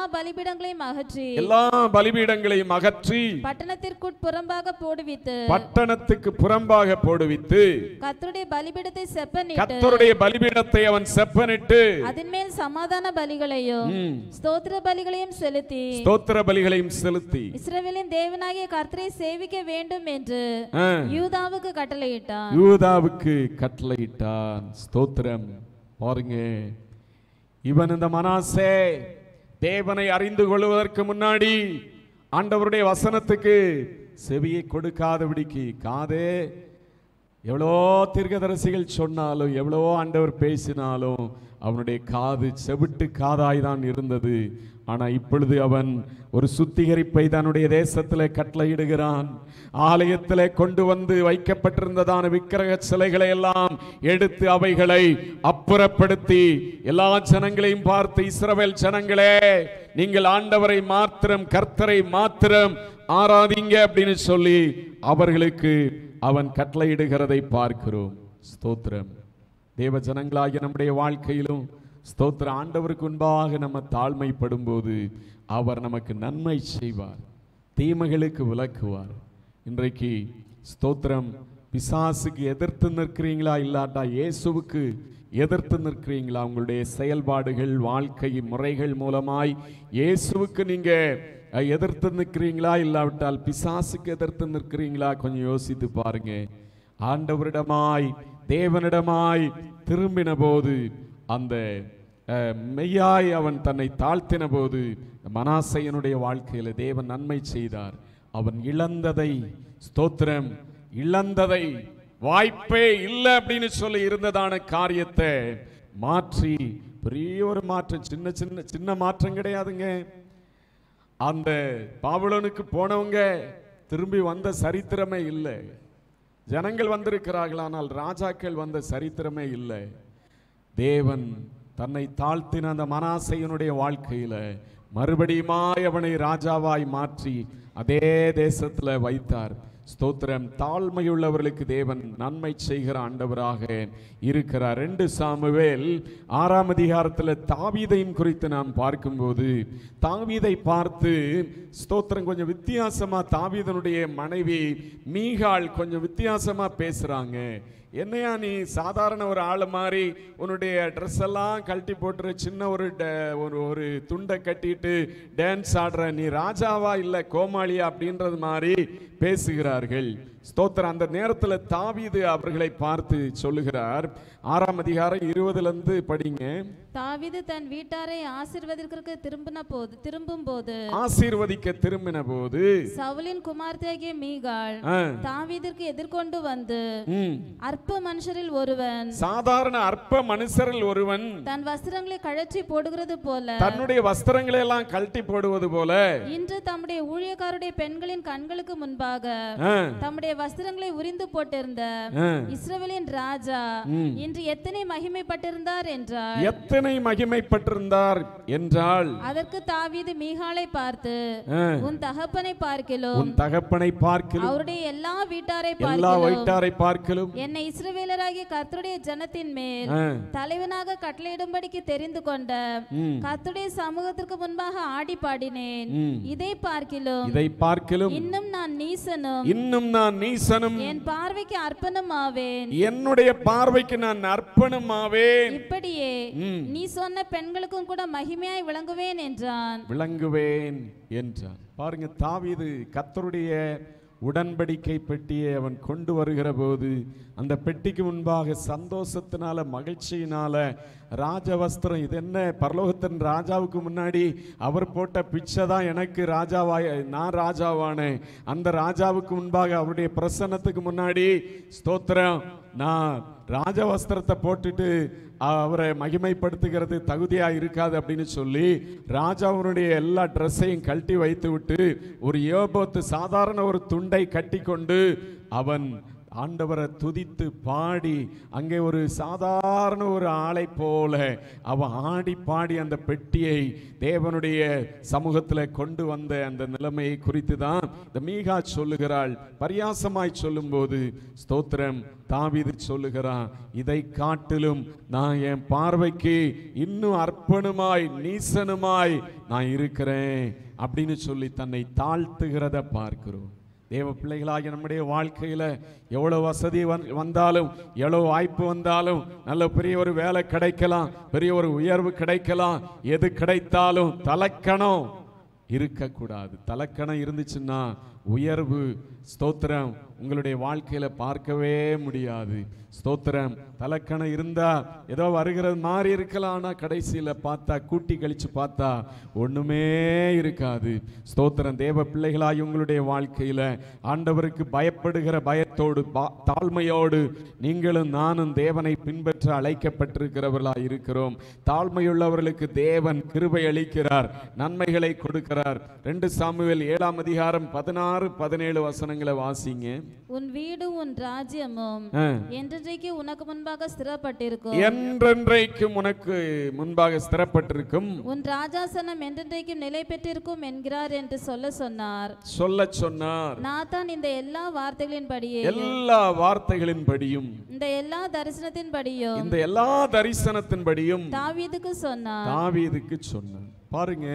பலிபீடங்களையும் அகற்றி பட்டணத்திற்கு புறம்பாக போடுவித்து கர்த்தருடைய பலிபீடத்தை அவன் செப்பனிட்டு அதன் மேல் சமாதான பலிகளையும் ஸ்தோத்திர பலிகளையும் செலுத்தி இஸ்ரவேலின் தேவனாகிய கர்த்தரை சேவிக்க வேண்டும் என்று யூதாவுக்கு கட்டளையிட்டான். ஸ்தோத்திரம். பாருங்க, இவன் இந்த மனாசே தேவனை அறிந்து கொள்வதற்கு முன்னாடி ஆண்டவருடைய வசனத்துக்கு செவியை கொடுக்காதபடிக்கு, காதே எவ்வளோ தீர்க்கதரிசிகள் சொன்னாலும், எவ்வளோ ஆண்டவர் பேசினாலும் அவனுடைய காது செவிட்டு காதாய் தான் இருந்தது. ஆனா இப்பொழுது அவன் ஒரு சுத்திகரிப்பை தன்னுடைய தேசத்தில் கட்டளையிடுகிறான். ஆலயத்தில் கொண்டு வந்து வைக்கப்பட்டிருந்ததான விக்கிரக சிலைகளை எல்லாம் எடுத்து அவைகளை அப்புறப்படுத்தி எல்லா ஜனங்களையும் பார்த்து, இஸ்ரவேல் ஜனங்களே, நீங்கள் ஆண்டவரை மாத்திரம், கர்த்தரை மாத்திரம் ஆராதிங்க அப்படின்னு சொல்லி அவர்களுக்கு அவன் கட்டளையிடுகிறதை பார்க்கிறோம். ஸ்தோத்திரம். தேவ ஜனங்களாகிய நம்முடைய வாழ்க்கையிலும் ஸ்தோத்திர ஆண்டவருக்கு முன்பாக நம்ம தாழ்மைப்படும் போது அவர் நமக்கு நன்மை செய்வார், தீமைகளுக்கு விலக்குவார். இன்றைக்கு ஸ்தோத்திரம், பிசாசுக்கு எதிர்த்து நிற்கிறீங்களா, இல்லாட்டா இயேசுவுக்கு எதிர்த்து நிற்கிறீங்களா? உங்களுடைய செயல்பாடுகள், வாழ்க்கை முறைகள் மூலமாய் இயேசுவுக்கு நீங்க எதிர்த்து நிற்கிறீங்களா, இல்லாவிட்டால் பிசாசுக்கு எதிர்த்து நிற்கிறீங்களா? கொஞ்சம் யோசித்து பாருங்க. ஆண்டவரிடமாய், தேவனிடமாய் திரும்பின போது, அந்த மெய்யாய் அவன் தன்னை தாழ்த்தின போது மனாசையனுடைய வாழ்க்கையில தேவன் நன்மை செய்தார். அவன் இழந்ததை, ஸ்தோத்திரம், இழந்ததை, வாய்ப்பே இல்லை அப்படின்னு சொல்லி இருந்ததான காரியத்தை மாற்றி பெரிய ஒரு மாற்றம், சின்ன சின்ன சின்ன மாற்றம் கிடையாதுங்க. அந்த பாபிலோனுக்கு போனவங்க திரும்பி வந்த சரித்திரமே இல்லை. ஜனங்கள் வந்திருக்கிறார்கள், ஆனால் ராஜாக்கள் வந்த சரித்திரமே இல்லை. தேவன் தன்னை தாழ்த்தின அந்த மனாசையனுடைய வாழ்க்கையில மறுபடியுமாய் அவனை ராஜாவாய் மாற்றி அதே தேசத்துல வைத்தார். ஸ்தோத்திரம். தாழ்மையுள்ளவர்களுக்கு தேவன் நன்மை செய்கிற ஆண்டவராக இருக்கிறார். 2 சாமுவேல் 6ஆம் அதிகாரத்தில் தாவீதையும் குறித்து நாம் பார்க்கும்போது, தாவீதை பார்த்து ஸ்தோத்திரம் கொஞ்சம் வித்தியாசமா தாவீதனுடைய மனைவி மீகாள் கொஞ்சம் வித்தியாசமா பேசுறாங்க. என்னையா நீ சாதாரண ஒரு ஆள் மாதிரி உன்னுடைய ட்ரெஸ் எல்லாம் கழட்டி போட்டுற, சின்ன ஒரு துண்டை கட்டிட்டு டான்ஸ் ஆடுற, நீ ராஜாவா இல்லை கோமாளியா அப்படின்றது மாதிரி பேசுகிறார்கள். ஸ்தோத்திரம். அந்த நேரத்தில் தாவீது அவர்களை பார்த்து சொல்லுகிறார். 6ஆம் அதிகாரம் 20 படிங்க. தாவீது தன் வீட்டாரை ஆசீர்வதிக்க திரும்பின போது சவுலின் குமார்த்தியாகிய மீகாள் தாவீதிற்கு எதிர்கொண்டு வந்து, அற்ப மனுஷரில் ஒருவன், சாதாரண அற்ப மனுஷரில் ஒருவன் தன் வஸ்திரங்களை கழற்றி போடுகிறது போல, தன்னுடைய வஸ்திரங்களை எல்லாம் கழட்டி போடுவது போல, இன்று தம்முடைய ஊழியக்காரருடைய பெண்களின் கண்களுக்கு முன்பாக தம்முடைய வஸ்திரங்களை உரிந்து போட்டிருந்த இஸ்ரவேலின் ராஜா இன்று எத்தனை மகிமைப்பட்டிருந்தார் என்றார். எத்தனை மகிமைப்பட்டிருந்தார் என்றால், அதற்கு தாவீது மீகாளை பார்த்து, உன் தகப்பனை பார்க்கிலும் அவருடைய எல்லா வீட்டாரை பார்க்கிலும் என்னை இஸ்ரவேலராகிய கர்த்தருடைய ஜனத்தின் மேல் தலைவனாக கட்டளையிடும்படிக்கு தெரிந்து கொண்ட கர்த்தருடைய சமூகத்திற்கு முன்பாக ஆடி பாடினேன். இதை பார்க்கிலும் இன்னும் நான் நீசனும் என் பார்வைக்கு அர்ப்பணம் ஆவேன். என்னுடைய பார்வைக்கு நான் அர்ப்பணம் ஆவேன். இப்படியே நீ சொன்ன பெண்களுக்கும் கூட மகிமையாய் விளங்குவேன் என்றான். பாருங்க, தாவீது கர்த்தருடைய உடன்படிக்கை பெட்டியை அவன் கொண்டு வருகிற போது அந்த பெட்டிக்கு முன்பாக சந்தோஷத்தினால, மகிழ்ச்சியினால, ராஜவஸ்திரம், இது என்ன பரலோகத்தின் ராஜாவுக்கு முன்னாடி அவர் போட்ட பிச்சை தான் எனக்கு ராஜாவாய், நான் ராஜாவானேன். அந்த ராஜாவுக்கு முன்பாக அவருடைய பிரசன்னத்துக்கு முன்னாடி ஸ்தோத்திரம், நான் ராஜவஸ்திரத்தை போட்டுட்டு அவரை மகிமைப்படுத்துகிறது தகுதியா இருக்காது அப்படின்னு சொல்லி ராஜாவுடைய எல்லா ட்ரெஸ்ஸையும் கழட்டி வைத்து விட்டு ஒரு யோபோத்து சாதாரண ஒரு துண்டை கட்டி கொண்டு அவன் ஆண்டவரை துதித்து பாடி, அங்கே ஒரு சாதாரண ஒரு ஆளை போல அவன் ஆடி பாடி அந்த பெட்டியை தேவனுடைய சமூகத்தில் கொண்டு வந்த அந்த நிலைமையை குறித்து தான் இந்த மீகா சொல்லுகிறாள். பரியாசமாய் சொல்லும் போது ஸ்தோத்திரம், தாவீது சொல்லுகிறான், இதை காட்டிலும் நான் என் பார்வைக்கு இன்னும் அர்ப்பணமாய் நீசனுமாய் நான் இருக்கிறேன் அப்படின்னு சொல்லி தன்னை தாழ்த்துகிறத பார்க்கிறோம். தேவ பிள்ளைகளாகிய நம்முடைய வாழ்க்கையில் எவ்வளோ வசதி வந்தாலும், எவ்வளோ வாய்ப்பு வந்தாலும், நல்ல பெரிய ஒரு வேலை கிடைக்கலாம், பெரிய ஒரு உயர்வு கிடைக்கலாம், எது கிடைத்தாலும் தலக்கணம் இருக்கக்கூடாது. தலக்கணம் இருந்துச்சுன்னா உயர்வு, ஸ்தோத்திரம், உங்களுடைய வாழ்க்கையில பார்க்கவே முடியாது. ஸ்தோத்திரம். தலக்கணம் இருந்தா ஏதோ வருகிறது மாதிரி இருக்கலாம், ஆனா கடைசியில பார்த்தா கூட்டி கழிச்சு பார்த்தா ஒண்ணுமே இருக்காது. ஸ்தோத்திரம். தேவ பிள்ளைகளாய் உங்களுடைய வாழ்க்கையில ஆண்டவருக்கு பயப்படுகிற பயத்தோடு தாழ்மையோடு நீங்களும் நானும் தேவனை பின்பற்ற அழைக்கப்பட்டிருக்கிறவர்களாய் இருக்கிறோம். தாழ்மையுள்ளவர்களுக்கு தேவன் கிருபை அளிக்கிறார், நன்மைகளை கொடுக்கிறார். 2 சாமுவேல் 7ஆம் அதிகாரம் 16-17 வசனங்களை வாசிங்க. உன் வீடு உன் ராஜ்யமும் என்றென்றைக்கு உனக்கு முன்பாக ஸ்திரப்பட்டிருக்கும். என்றென்றைக்கும் உனக்கு முன்பாக ஸ்திரப்பட்டிருக்கும். உன் ராஜாசனம் என்றென்றைக்கும் நிலை பெற்றிருக்கும் என்கிறார் என்று சொல்ல சொன்னார். நாத்தான் இந்த எல்லா வார்த்தைகளின்படியும் இந்த எல்லா தரிசனத்தின்படியும் தாவீதுக்கு சொன்னார். பாருங்க,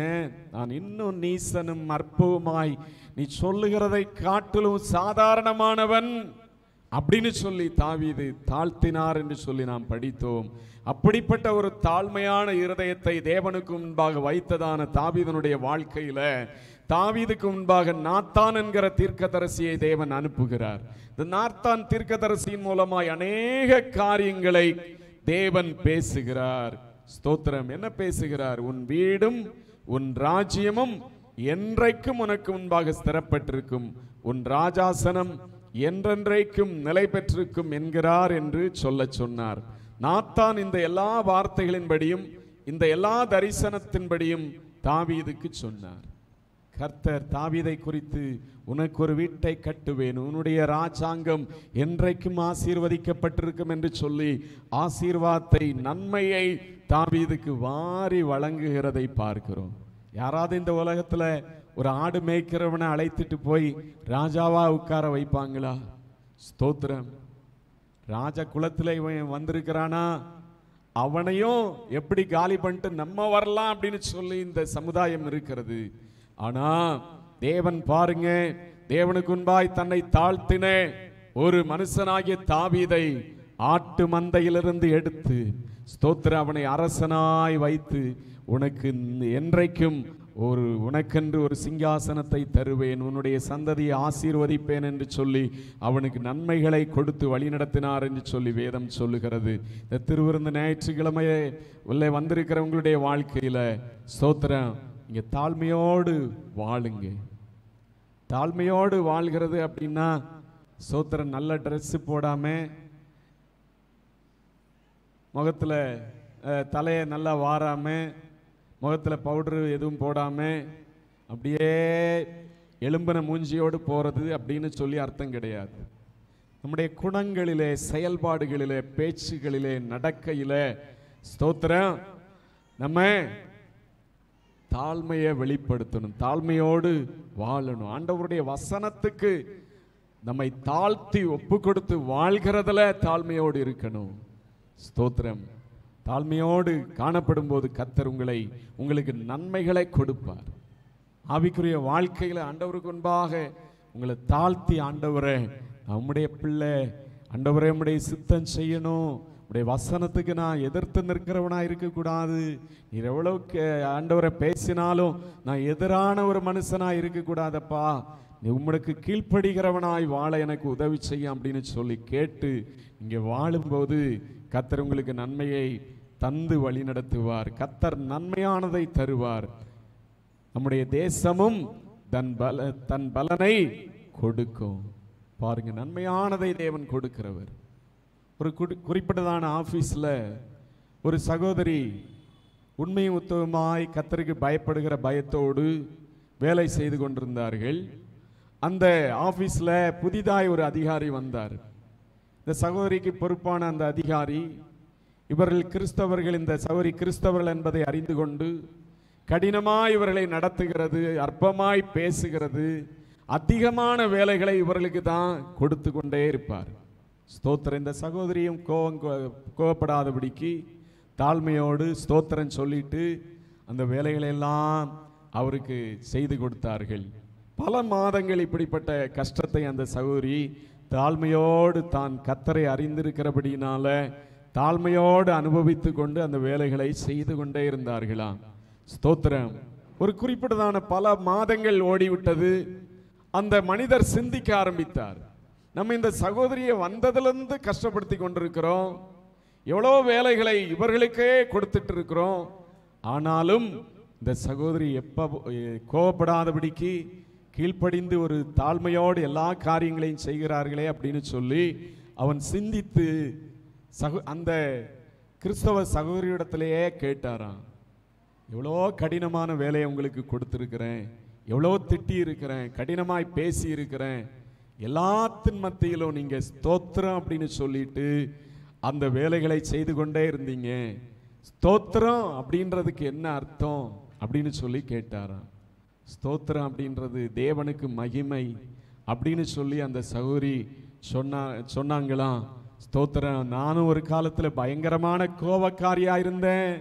நான் இன்னும் நீசனும் அற்புதமாய் நீ சொல்லுகிறதை காட்டிலும் சாதாரணமானவன் அப்படின்னு சொல்லி தாவீது தாழ்த்தினார் என்று சொல்லி நாம் படித்தோம். அப்படிப்பட்ட ஒரு தாழ்மையான இருதயத்தை தேவனுக்கு முன்பாக வைத்ததான தாவீதனுடைய வாழ்க்கையில தாவீதுக்கு முன்பாக நாத்தான் என்கிற தீர்க்கதரிசியை தேவன் அனுப்புகிறார். இந்த நாத்தான் தீர்க்கதரிசியின் மூலமாய் அநேக காரியங்களை தேவன் பேசுகிறார். ஸ்தோத்திரம். என்ன பேசுகிறார்? உன் வீடும் உன் ராஜ்யமும் என்றைக்கும் உனக்கு முன்பாக ஸ்திரப்பட்டிருக்கும், உன் ராஜாசனம் என்றென்றைக்கும் நிலை பெற்றிருக்கும் என்கிறார் என்று சொல்ல சொன்னார். நாத்தான் இந்த எல்லா வார்த்தைகளின்படியும் இந்த எல்லா தரிசனத்தின்படியும் தாவீதுக்கு சொன்னார். கர்த்தர் தாவீதை குறித்து உனக்கு ஒரு வீட்டை கட்டுவேன், உன்னுடைய ராஜாங்கம் என்றைக்கும் ஆசீர்வதிக்கப்பட்டிருக்கும் என்று சொல்லி ஆசீர்வாதத்தை நன்மையை தாவீதுக்கு வாரி வழங்குகிறதை பார்க்கிறோம். யாராவது இந்த உலகத்துல ஒரு ஆடு மேய்க்கிறவனை அழைத்துட்டு போய் ராஜாவா உட்கார வைப்பாங்களா? ஸ்தோத்திரம். ராஜ குலத்துல இவன் வந்திருக்கிறானா, அவனையும் எப்படி காலி பண்ணிட்டு நம்ம வரலாம் அப்படின்னு சொல்லி இந்த சமுதாயம் இருக்கிறது. ஆனா தேவன் பாருங்க, தேவனுக்கு முன்பாய் தன்னை தாழ்த்தின ஒரு மனுஷனாகிய தாவீதை ஆட்டு மந்தையிலிருந்து எடுத்து ஸ்தோத்திரம் அவனை அரசனாய் வைத்து உனக்கு என்றைக்கும் உனக்கென்று ஒரு சிங்காசனத்தை தருவேன், உன்னுடைய சந்ததியை ஆசீர்வதிப்பேன் என்று சொல்லி அவனுக்கு நன்மைகளை கொடுத்து வழிநடத்தினார் என்று சொல்லி வேதம் சொல்லுகிறது. இந்த திருவிருந்த ஞாயிற்றுக்கிழமையே உள்ளே வந்திருக்கிற உங்களுடைய வாழ்க்கையில ஸ்தோத்திரம், இங்க தாழ்மையோடு வாழுங்க. தாழ்மையோடு வாழ்கிறது அப்படின்னா ஸ்தோத்திரம், நல்ல ட்ரெஸ் போடாம, முகத்துல தலையை நல்லா வாராம, முகத்துல பவுடரு எதுவும் போடாம அப்படியே எலும்பின மூஞ்சியோடு போறது அப்படின்னு சொல்லி அர்த்தம் கிடையாது. நம்முடைய குணங்களிலே, செயல்பாடுகளிலே, பேச்சுகளிலே, நடக்கையிலே ஸ்தோத்திரம் நம்ம தாழ்மையை வெளிப்படுத்தணும், தாழ்மையோடு வாழணும். ஆண்டவருடைய வசனத்துக்கு நம்மை தாழ்த்தி ஒப்பு கொடுத்து வாழ்கிறதுல தாழ்மையோடு இருக்கணும். ஸ்தோத்திரம். தாழ்மையோடு காணப்படும் போது கர்த்தர் உங்களுக்கு நன்மைகளை கொடுப்பார். ஆவிக்குரிய வாழ்க்கையில ஆண்டவருக்கு முன்பாக உங்களை தாழ்த்தி, ஆண்டவரே நம்முடைய பிள்ளை, ஆண்டவரே நம்முடைய சித்தம் செய்யணும், உடைய வசனத்துக்கு நான் எதிர்த்து நிற்கிறவனா இருக்கக்கூடாது, நீர் எவ்வளவுக்கு ஆண்டவரை பேசினாலும் நான் எதிரான ஒரு மனுஷனா இருக்கக்கூடாதப்பா, நீ உம்முக்கு கீழ்ப்படுகிறவனாய் வாழ எனக்கு உதவி செய்ய அப்படின்னு சொல்லி கேட்டு இங்கே வாழும்போது கர்த்தர் உங்களுக்கு நன்மையை தந்து வழி நடத்துவார். கர்த்தர் நன்மையானதை தருவார். நம்முடைய தேசமும் தன் பலனை கொடுக்கும். பாருங்க, நன்மையானதை தேவன் கொடுக்கிறவர். ஒரு குறிப்பிட்டதான ஆபீஸ்ல ஒரு சகோதரி உண்மையும் உத்தமமாய் கர்த்தருக்கு பயப்படுகிற பயத்தோடு வேலை செய்து கொண்டிருந்தார்கள். அந்த ஆபீஸ்ல புதிதாய் ஒரு அதிகாரி வந்தார். இந்த சகோதரிக்கு பொறுப்பான அந்த அதிகாரி, இவர்கள் கிறிஸ்தவர்கள், இந்த சகோதரி கிறிஸ்தவர்கள் என்பதை அறிந்து கொண்டு கடினமாய் இவர்களை நடத்துகிறது, அற்பமாய் பேசுகிறது, அதிகமான வேலைகளை இவர்களுக்கு தான் கொடுத்து கொண்டே இருப்பார். ஸ்தோத்திரம். இந்த சகோதரியும் கோபப்படாதபடிக்கு தாழ்மையோடு ஸ்தோத்திரம் சொல்லிட்டு அந்த வேலைகளை எல்லாம் அவருக்கு செய்து கொடுத்தார்கள். பல மாதங்கள் இப்படிப்பட்ட கஷ்டத்தை அந்த சகோதரி தாழ்மையோடு தான் கர்த்தரை அறிந்திருக்கிறபடினால தாழ்மையோடு அனுபவித்து கொண்டு அந்த வேலைகளை செய்து கொண்டே இருந்தார்களாம். ஸ்தோத்திரம். ஒரு குறிப்பிட்டதான பல மாதங்கள் ஓடிவிட்டது. அந்த மனிதர் சிந்திக்க ஆரம்பித்தார். நம்ம இந்த சகோதரியை வந்ததிலிருந்து கஷ்டப்படுத்தி கொண்டிருக்கிறோம். எவ்வளோ வேலைகளை இவர்களுக்கே கொடுத்துட்டு இருக்கிறோம். ஆனாலும் இந்த சகோதரி எப்போ கோபப்படாதபடிக்கு கீழ்ப்படிந்து ஒரு தாழ்மையோடு எல்லா காரியங்களையும் செய்கிறார்களே அப்படின்னு சொல்லி அவன் சிந்தித்து அந்த கிறிஸ்தவ சகோதரியிடத்திலேயே கேட்டாராம், எவ்வளோ கடினமான வேலையை உங்களுக்கு கொடுத்துருக்கிறேன், எவ்வளோ திட்டி இருக்கிறேன், கடினமாய் பேசி இருக்கிறேன், எல்லாத்தின் மத்தியிலும் நீங்கள் ஸ்தோத்திரம் அப்படின்னு சொல்லிட்டு அந்த வேலைகளை செய்து கொண்டே இருந்தீங்க. ஸ்தோத்திரம் அப்படின்றதுக்கு என்ன அர்த்தம் அப்படின்னு சொல்லி கேட்டாராம். ஸ்தோத்திரம் அப்படின்றது தேவனுக்கு மகிமை அப்படின்னு சொல்லி அந்த சகோதரி சொன்னாங்களாம். ஸ்தோத்திரம், நானும் ஒரு காலத்தில் பயங்கரமான கோபக்காரியா இருந்தேன்,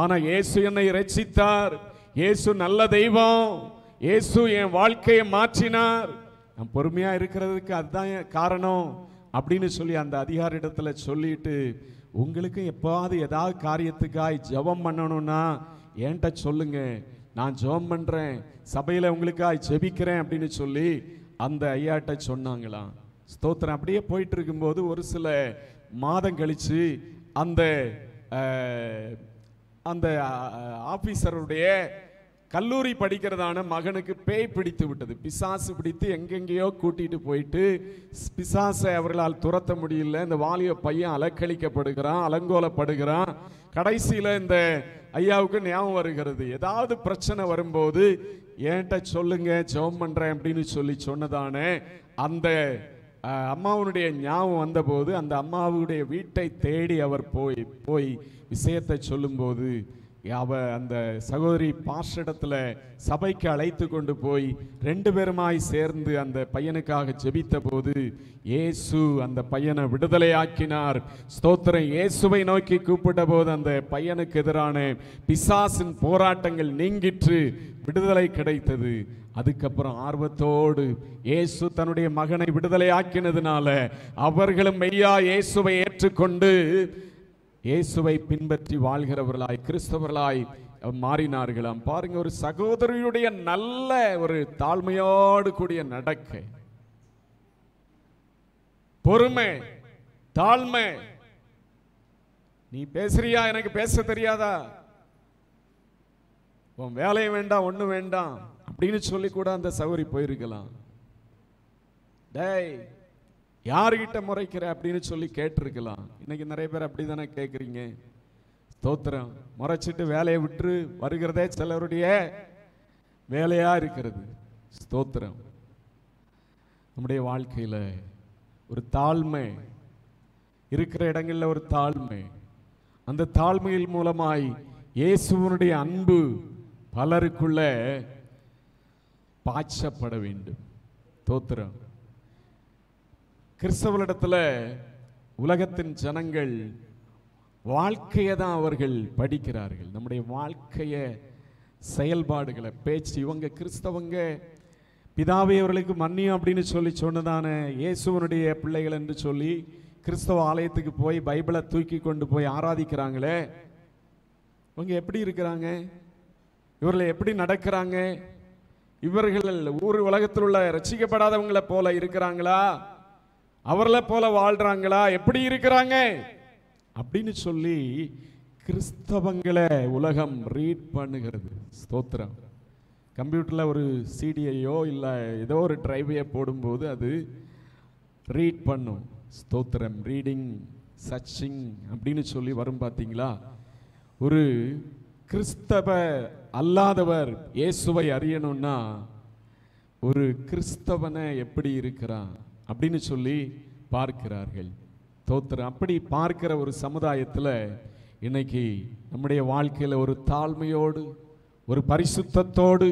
ஆனா இயேசு என்னை இரட்சித்தார், இயேசு நல்ல தெய்வம், இயேசு என் வாழ்க்கையை மாற்றினார், நான் பொறுமையா இருக்கிறதுக்கு அதுதான் காரணம் அப்படின்னு சொல்லி அந்த அதிகாரிடத்துல சொல்லிட்டு, உங்களுக்கு எப்பாவது ஏதாவது காரியத்துக்காய் ஜெபம் பண்ணணும்னா என்கிட்ட சொல்லுங்க, நான் ஜெபம் பண்றேன், சபையில உங்களுக்காய் ஜெபிக்கிறேன் அப்படின்னு சொல்லி அந்த ஐயாட்ட சொன்னாங்களாம். ஸ்தோத்திரம். அப்படியே போயிட்டு இருக்கும்போது ஒரு சில மாதம் கழிச்சு அந்த அந்த ஆபீசருடைய கல்லூரி படிக்கிறதான மகனுக்கு பேய் பிடித்து விட்டது, பிசாசு பிடித்து எங்கெங்கேயோ கூட்டிட்டு போயிட்டு பிசாசை அவர்களால் துரத்த முடியல. இந்த வாலிய பையன் அலக்களிக்கப்படுகிறான், அலங்கோலப்படுகிறான். கடைசியில் இந்த ஐயாவுக்கு ஞாபகம் வருகிறது, ஏதாவது பிரச்சனை வரும்போது என்கிட்ட சொல்லுங்க, ஜெபம் பண்றேன் அப்படின்னு சொல்லி சொன்னதானே அந்த அம்மாவுடைய ஞாபகம் வந்தபோது அந்த அம்மாவுடைய வீட்டை தேடி அவர் போய் விஷயத்தை சொல்லும்போது அந்த சகோதரி பாஸ்டரிடத்துல சபைக்கு அழைத்து கொண்டு போய் 2 பேருமாய் சேர்ந்து அந்த பையனுக்காக ஜெபித்த போது இயேசு அந்த பையனை விடுதலையாக்கினார். ஸ்தோத்திரம். இயேசுவை நோக்கி கூப்பிட்ட போது அந்த பையனுக்கு எதிரான பிசாசின் போராட்டங்கள் நீங்கிற்று, விடுதலை கிடைத்தது. அதுக்கப்புறம் ஆர்வத்தோடு இயேசு தன்னுடைய மகனை விடுதலையாக்கினதுனால அவர்களும் மெய்யா இயேசுவை ஏற்றுக்கொண்டு இயேசுவை பின்பற்றி வாழ்கிறவர்களாய் கிறிஸ்தவர்களாய் மாறினார்களாம். பாருங்க, ஒரு சகோதரியுடைய நல்ல ஒரு தாழ்மையோடு கூடிய நடக்கை, பொறுமை, தாழ்மை. நீ பேசுறியா, எனக்கு பேச தெரியாதா, உன் வேலையை வேண்டாம், ஒண்ணு வேண்டாம் அப்படின்னு சொல்லி கூட அந்த சகோதரி போயிருக்கலாம். டேய், யாருகிட்ட முறைக்கிற அப்படின்னு சொல்லி கேட்டிருக்கலாம். இன்னைக்கு நிறைய பேர் அப்படிதானே கேட்குறீங்க. ஸ்தோத்திரம். முறைச்சிட்டு வேலையை விட்டு வருகிறதே சிலருடைய வேலையா இருக்கிறது. ஸ்தோத்திரம். நம்முடைய வாழ்க்கையில ஒரு தாழ்மை இருக்கிற இடங்கள்ல ஒரு தாழ்மை, அந்த தாழ்மையின் மூலமாய் இயேசுவனுடைய அன்பு பலருக்குள்ள பாய்ச்சப்பட வேண்டும். ஸ்தோத்திரம். கிறிஸ்தவரிடத்துல உலகத்தின் ஜனங்கள் வாழ்க்கையை தான் அவர்கள் படிக்கிறார்கள், நம்முடைய வாழ்க்கைய செயல்பாடுகளை, பேச்சு. இவங்க கிறிஸ்தவங்க பிதாவே அவர்களுக்கு மன்னியும் அப்படின்னு சொல்லி சொன்னதான இயேசுவனுடைய பிள்ளைகள் என்று சொல்லி கிறிஸ்தவ ஆலயத்துக்கு போய் பைபிளை தூக்கி கொண்டு போய் ஆராதிக்கிறாங்களே, இவங்க எப்படி இருக்கிறாங்க, இவர்கள் எப்படி நடக்கிறாங்க, இவர்கள் ஊர் உலகத்தில் உள்ள ரட்சிக்கப்படாதவங்களை போல இருக்கிறாங்களா, அவர்களை போல வாழ்றாங்களா, எப்படி இருக்கிறாங்க அப்படின்னு சொல்லி கிறிஸ்தவங்களை உலகம் ரீட் பண்ணுகிறது. ஸ்தோத்திரம். கம்ப்யூட்டர்ல ஒரு சிடியையோ இல்லை ஏதோ ஒரு டிரைவையோ போடும்போது அது ரீட் பண்ணும். ஸ்தோத்திரம். ரீடிங், சர்ச்சிங் அப்படின்னு சொல்லி வரும் பார்த்தீங்களா. ஒரு கிறிஸ்தவ அல்லாதவர் இயேசுவை அறியணும்னா ஒரு கிறிஸ்தவனை எப்படி இருக்கிறான் அப்படின்னு சொல்லி பார்க்கிறார்கள். ஸ்தோத்திரம். அப்படி பார்க்கிற ஒரு சமுதாயத்தில் இன்னைக்கு நம்முடைய வாழ்க்கையில் ஒரு தாழ்மையோடு, ஒரு பரிசுத்தத்தோடு,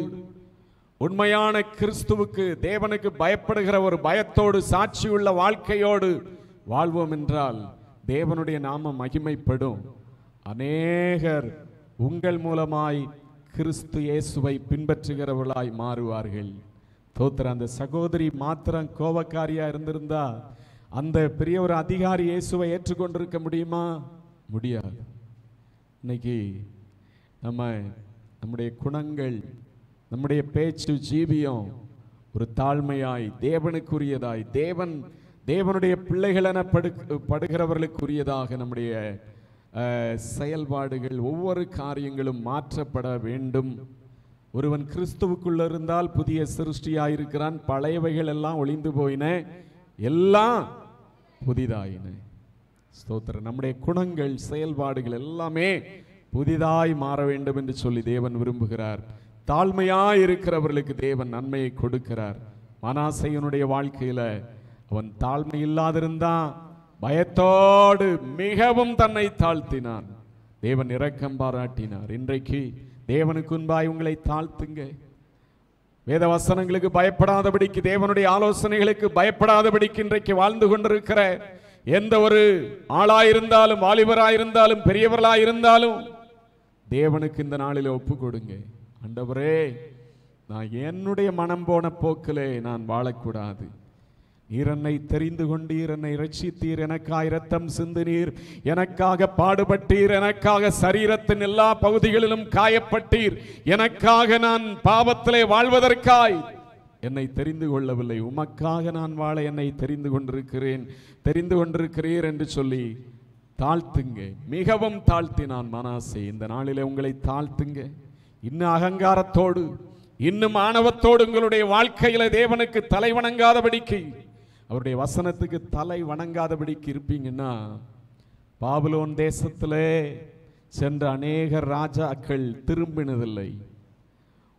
உண்மையான கிறிஸ்துவுக்கு தேவனுக்கு பயப்படுகிற ஒரு பயத்தோடு, சாட்சியுள்ள வாழ்க்கையோடு வாழ்வோம் என்றால் தேவனுடைய நாமம் மகிமைப்படும். அநேகர் உங்கள் மூலமாய் கிறிஸ்து இயேசுவை பின்பற்றுகிறவர்களாய் மாறுவார்கள். ஸ்தோத்திரம். அந்த சகோதரி மாத்திரம் கோபக்காரியா இருந்திருந்தா அந்த பெரிய ஒரு அதிகாரி இயேசுவை ஏற்றுக்கொண்டிருக்க முடியுமா? முடியாது. இன்னைக்கு நம்முடைய குணங்கள், நம்முடைய பேச்சு, ஜீவியம் ஒரு தாழ்மையாய், தேவனுக்குரியதாய், தேவனுடைய பிள்ளைகள் என படுகிறவர்களுக்குரியதாக நம்முடைய செயல்பாடுகள் ஒவ்வொரு காரியங்களும் மாற்றப்பட வேண்டும். ஒருவன் கிறிஸ்துவுக்குள்ள இருந்தால் புதிய சிருஷ்டியாயிருக்கிறான், பழையவைகள் எல்லாம் ஒளிந்து போயின, எல்லாம் புதிதாயின. ஸ்தோத்திரம். நம்முடைய குணங்கள், செயல்பாடுகள் எல்லாமே புதிதாய் மாற வேண்டும் என்று சொல்லி தேவன் விரும்புகிறார். தாழ்மையாய் இருக்கிறவர்களுக்கு தேவன் நன்மையை கொடுக்கிறார். மனாசேயனுடைய வாழ்க்கையில அவன் தாழ்மை இல்லாதிருந்தான், பயத்தோடு மிகவும் தன்னை தாழ்த்தினான். தேவன் இரக்கம் பாராட்டினார். இன்றைக்கு தேவனுக்கு முன்பாய் உங்களை தாழ்த்துங்க. வேத வசனங்களுக்கு பயப்படாதபடிக்கு, தேவனுடைய ஆலோசனைகளுக்கு பயப்படாதபடிக்கு இன்றைக்கு வாழ்ந்து கொண்டிருக்கிற எந்த ஒரு ஆளாயிருந்தாலும், வாலிபராயிருந்தாலும், பெரியவர்களாயிருந்தாலும் தேவனுக்கு இந்த நாளில் ஒப்பு கொடுங்க. ஆண்டவரே, நான் என்னுடைய மனம் போன போக்கிலே நான் வாழக்கூடாது. நீர் என்னை தெரிந்து கொண்டீர், என்னை இரட்சித்தீர், எனக்காக இரத்தம் சிந்தினீர், எனக்காக பாடுபட்டீர், எனக்காக சரீரத்தின் எல்லா பகுதிகளிலும் காயப்பட்டீர், எனக்காக நான் பாவத்திலே வாழ்வதற்காய் என்னை தெரிந்து கொள்ளவில்லை, உமக்காக நான் வாழ என்னை தெரிந்து கொண்டிருக்கிறீர் என்று சொல்லி தாழ்த்துங்க. மிகவும் தாழ்த்தினான் மனாசே. இந்த நாளிலே உங்களை தாழ்த்துங்க. இன்னும் அகங்காரத்தோடு, இன்னும் ஆணவத்தோடு உங்களுடைய வாழ்க்கையில தேவனுக்கு தலை வணங்காதபடிக்கு, அவருடைய வசனத்துக்கு தலை வணங்காதபடிக்கு இருப்பீங்கன்னா, பாபிலோன் தேசத்திலே சென்ற அநேக ராஜாக்கள் திரும்பினதில்லை.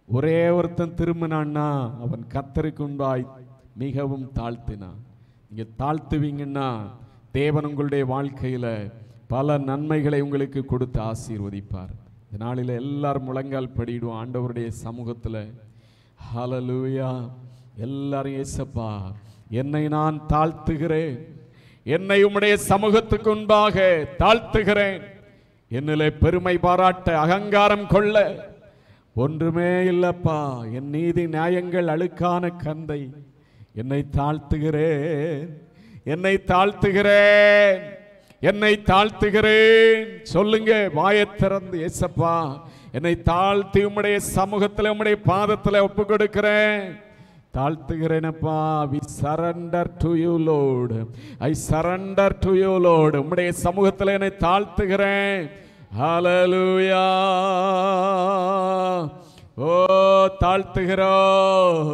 ஒரே ஒருத்தன் திரும்பினான்னா அவன் கர்த்தருக்கு முன்பாய் மிகவும் தாழ்த்தினான். நீங்க தாழ்த்துவீங்கன்னா தேவன் உங்களுடைய வாழ்க்கையில பல நன்மைகளை உங்களுக்கு கொடுத்து ஆசீர்வதிப்பார். இந்த நாளில் எல்லாரும் முழங்கால் படிடுவோம் ஆண்டவருடைய சமூகத்தில். ஹல்லேலூயா. எல்லாரும் இயேசப்பா, என்னை நான் தாழ்த்துகிறேன், என்னை உம்முடைய சமூகத்துக்கு முன்பாக தாழ்த்துகிறேன். என்னிலே பெருமை பாராட்ட, அகங்காரம் கொள்ள ஒன்றுமே இல்லப்பா. என் நீதி நியாயங்கள் அழுக்கான கந்தை. என்னை தாழ்த்துகிறேன், என்னை தாழ்த்துகிறேன், என்னை தாழ்த்துகிறேன். சொல்லுங்க வாயைத் திறந்து, இயேசப்பா என்னை தாழ்த்தி உம்முடைய சமூகத்தில், உம்முடைய பாதத்தில் ஒப்பு கொடுக்கிறேன். தாழ்த்துகிறேனப்பா. we surrender to you Lord, I surrender to you Lord. உம்முடைய சமூகத்தில் என்னை தாழ்த்துகிறேன். ஹல்லேலூயா. ஓ தாழ்த்துகிறோம்.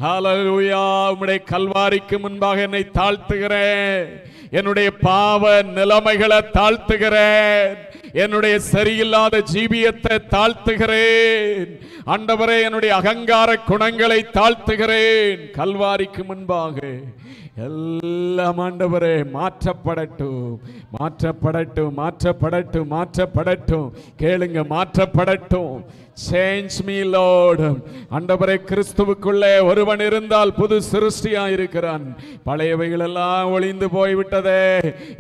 ஹல்லேலூயா. உம்முடைய கல்வாரிக்கு முன்பாக என்னை தாழ்த்துகிறேன். என்னுடைய பாவ நிலைமைகளை தாழ்த்துகிறேன். என்னுடைய சரியில்லாத ஜீவியத்தை தாழ்த்துகிறேன். ஆண்டவரே, என்னுடைய அகங்கார குணங்களை தாழ்த்துகிறேன். கல்வாரிக்கு முன்பாக எல்லாம் ஆண்டவரே மாற்றப்படட்டும், மாற்றப்படட்டும், மாற்றப்படட்டும், மாற்றப்படட்டும். கேளுங்க, மாற்றப்படட்டும். Change me Lord. ஆண்டவரே, கிறிஸ்துவுக்குள்ளே ஒருவன் இருந்தால் புது சிருஷ்டியா இருக்கிறான். பழையவைகள் எல்லாம் ஒளிந்து போய்விட்டதே.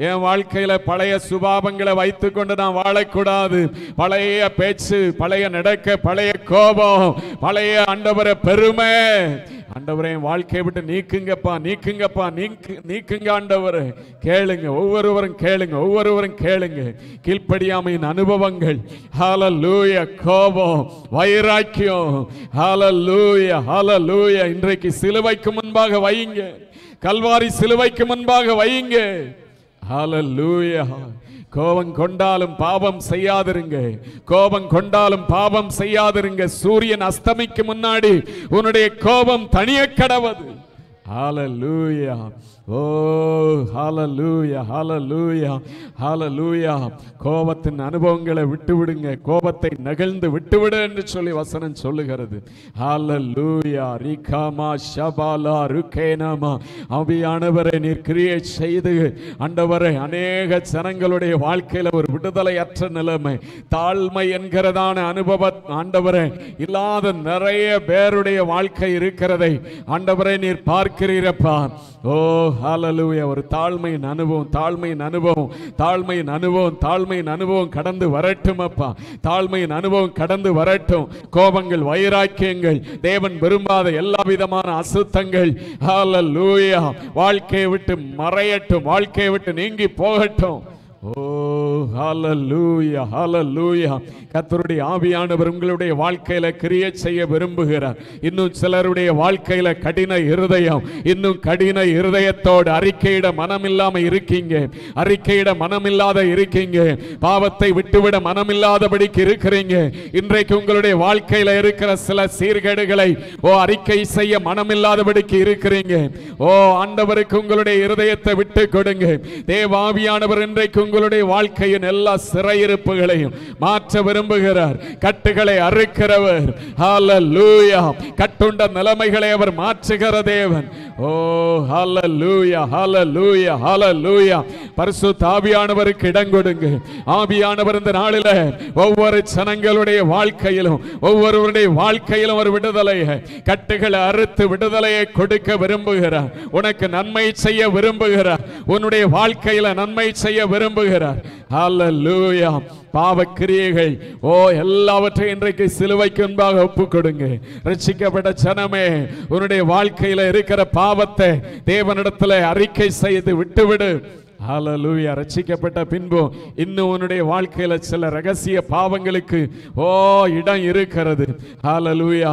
என் வாழ்க்கையில பழைய சுபாவங்களை வைத்துக் கொண்டு நான் வாழக்கூடாது. பழைய பேச்சு, பழைய நடக்க, பழைய கோபம், பழைய ஆண்டவரே பெருமை, ஆண்டவரே வாழ்க்கையை விட்டு நீக்குங்கப்பா, நீக்குங்கப்பா, நீக்குங்க ஆண்டவரே. கேளுங்க, ஒவ்வொருவரும் கேளுங்க, ஒவ்வொருவரும் கேளுங்க. கீழ்ப்படியாமையின் அனுபவங்கள், ஹல்லேலூயா, கோபம், வைராக்கியம், ஹல்லேலூயா, ஹல்லேலூயா. இன்றைக்கு சிலுவைக்கு முன்பாக வையுங்க, கல்வாரி சிலுவைக்கு முன்பாக வையுங்க. ஹல்லேலூயா. கோபம் கொண்டாலும் பாவம் செய்யாதிருங்க, கோபம் கொண்டாலும் பாவம் செய்யாதிருங்க. சூரியன் அஸ்தமிக்கு முன்னாடி உன்னுடைய கோபம் தனிய கடவது. ஹல்லேலூயா. ஓ ஹல்லேலூயா, ஹல்லேலூயா, ஹல்லேலூயா. கோபத்தின் அனுபவங்களை விட்டுவிடுங்க, கோபத்தை நெகிழ்ந்து விட்டுவிடு என்று சொல்லி வசனம் சொல்லுகிறது. ஹல்லேலூயா. ரிகாமா ஷபாலா ருகேனாமா. ஆவியானவரே, நீர் கிரியை செய்து ஆண்டவரே அநேக ஜனங்களுடைய வாழ்க்கையில ஒரு விடுதலையற்ற நிலைமை, தாழ்மை என்கிறதான அனுபவம் ஆண்டவரே இல்லாத நிறைய பேருடைய வாழ்க்கை இருக்கிறதை ஆண்டவரே நீர் பார்க்கிறீரப்பா. ஓ ஹல்லேலூயா. ஒரு தாழ்மையின் அனுபவம், தாழ்மையின் அனுபவம், தாழ்மையின் அனுபவம், தாழ்மையின் அனுபவம் கடந்து வரட்டும் அப்பா. தாழ்மையின் அனுபவம் கடந்து வரட்டும். கோபங்கள், வைராக்கியங்கள், தேவன் விரும்பாத எல்லா விதமான அசுத்தங்கள் ஹல்லேலூயா வாழ்க்கையை விட்டு மறையட்டும், வாழ்க்கையை விட்டு நீங்கி போகட்டும். ஓ ஹல்லேலூயா, ஹல்லேலூயா. கர்த்தருடைய ஆவியானவர் உங்களுடைய வாழ்க்கையில கிரியை செய்ய விரும்புகிறார். இன்னும் சிலருடைய வாழ்க்கையில கடின இருதயம், இன்னும் கடின இருதயத்தோடு அறிக்கையிட மனமில்லாம இருக்கீங்க, அறிக்கையிட மனமில்லாத இருக்கீங்க, பாவத்தை விட்டுவிட மனமில்லாதபடிக்கு இருக்கிறீங்க. இன்றைக்கு உங்களுடைய வாழ்க்கையில இருக்கிற சில சீர்கேடுகளை அறிக்கை செய்ய மனமில்லாதபடிக்கு இருக்கிறீங்க. ஆண்டவருக்கு உங்களுடைய இருதயத்தை விட்டு கொடுங்க. தேவாவியானவர் இன்றைக்கு உங்களுடைய வாழ்க்கையின் எல்லா சிறையிருப்புகளையும் மாற்ற விரும்புகிறார். கட்டுகளை அறுக்கிறவர். ஹல்லேலூயா. கட்டுண்ட நிலைமைகளை அவர் மாற்றுகிற தேவன். ஹல்லேலூயா, ஹல்லேலூயா, ஹல்லேலூயா. பரிசுத்த ஆவியானவருக்கு இடம் கொடுங்க. ஆவியானவர் இந்த நாளில் ஒவ்வொரு ஜனங்களுடைய வாழ்க்கையிலும், ஒவ்வொருவருடைய வாழ்க்கையிலும் ஒரு விடுதலையை, கட்டுகளை அறுத்து விடுதலையை கொடுக்க விரும்புகிறார். உனக்கு நன்மை செய்ய விரும்புகிறார். உன்னுடைய வாழ்க்கையில நன்மை செய்ய விரும்புகிறார். ஹல்லேலூயா. பாவக்கிரியைகள் எல்லாவற்றையும் இன்றைக்கு சிலுவைக்கு முன்பாக ஒப்பு கொடுங்க. ரட்சிக்கப்பட்ட ஜனமே, உன்னுடைய வாழ்க்கையில இருக்கிற பாவத்தை தேவனிடத்தில் அறிக்கை செய்து விட்டுவிடு. ஹல்லேலூயா. ரட்சிக்கப்பட்ட பின்பு இன்னும் உன்னுடைய வாழ்க்கையில சில ரகசிய பாவங்களுக்கு இடம் இருக்கிறது. ஹல்லேலூயா.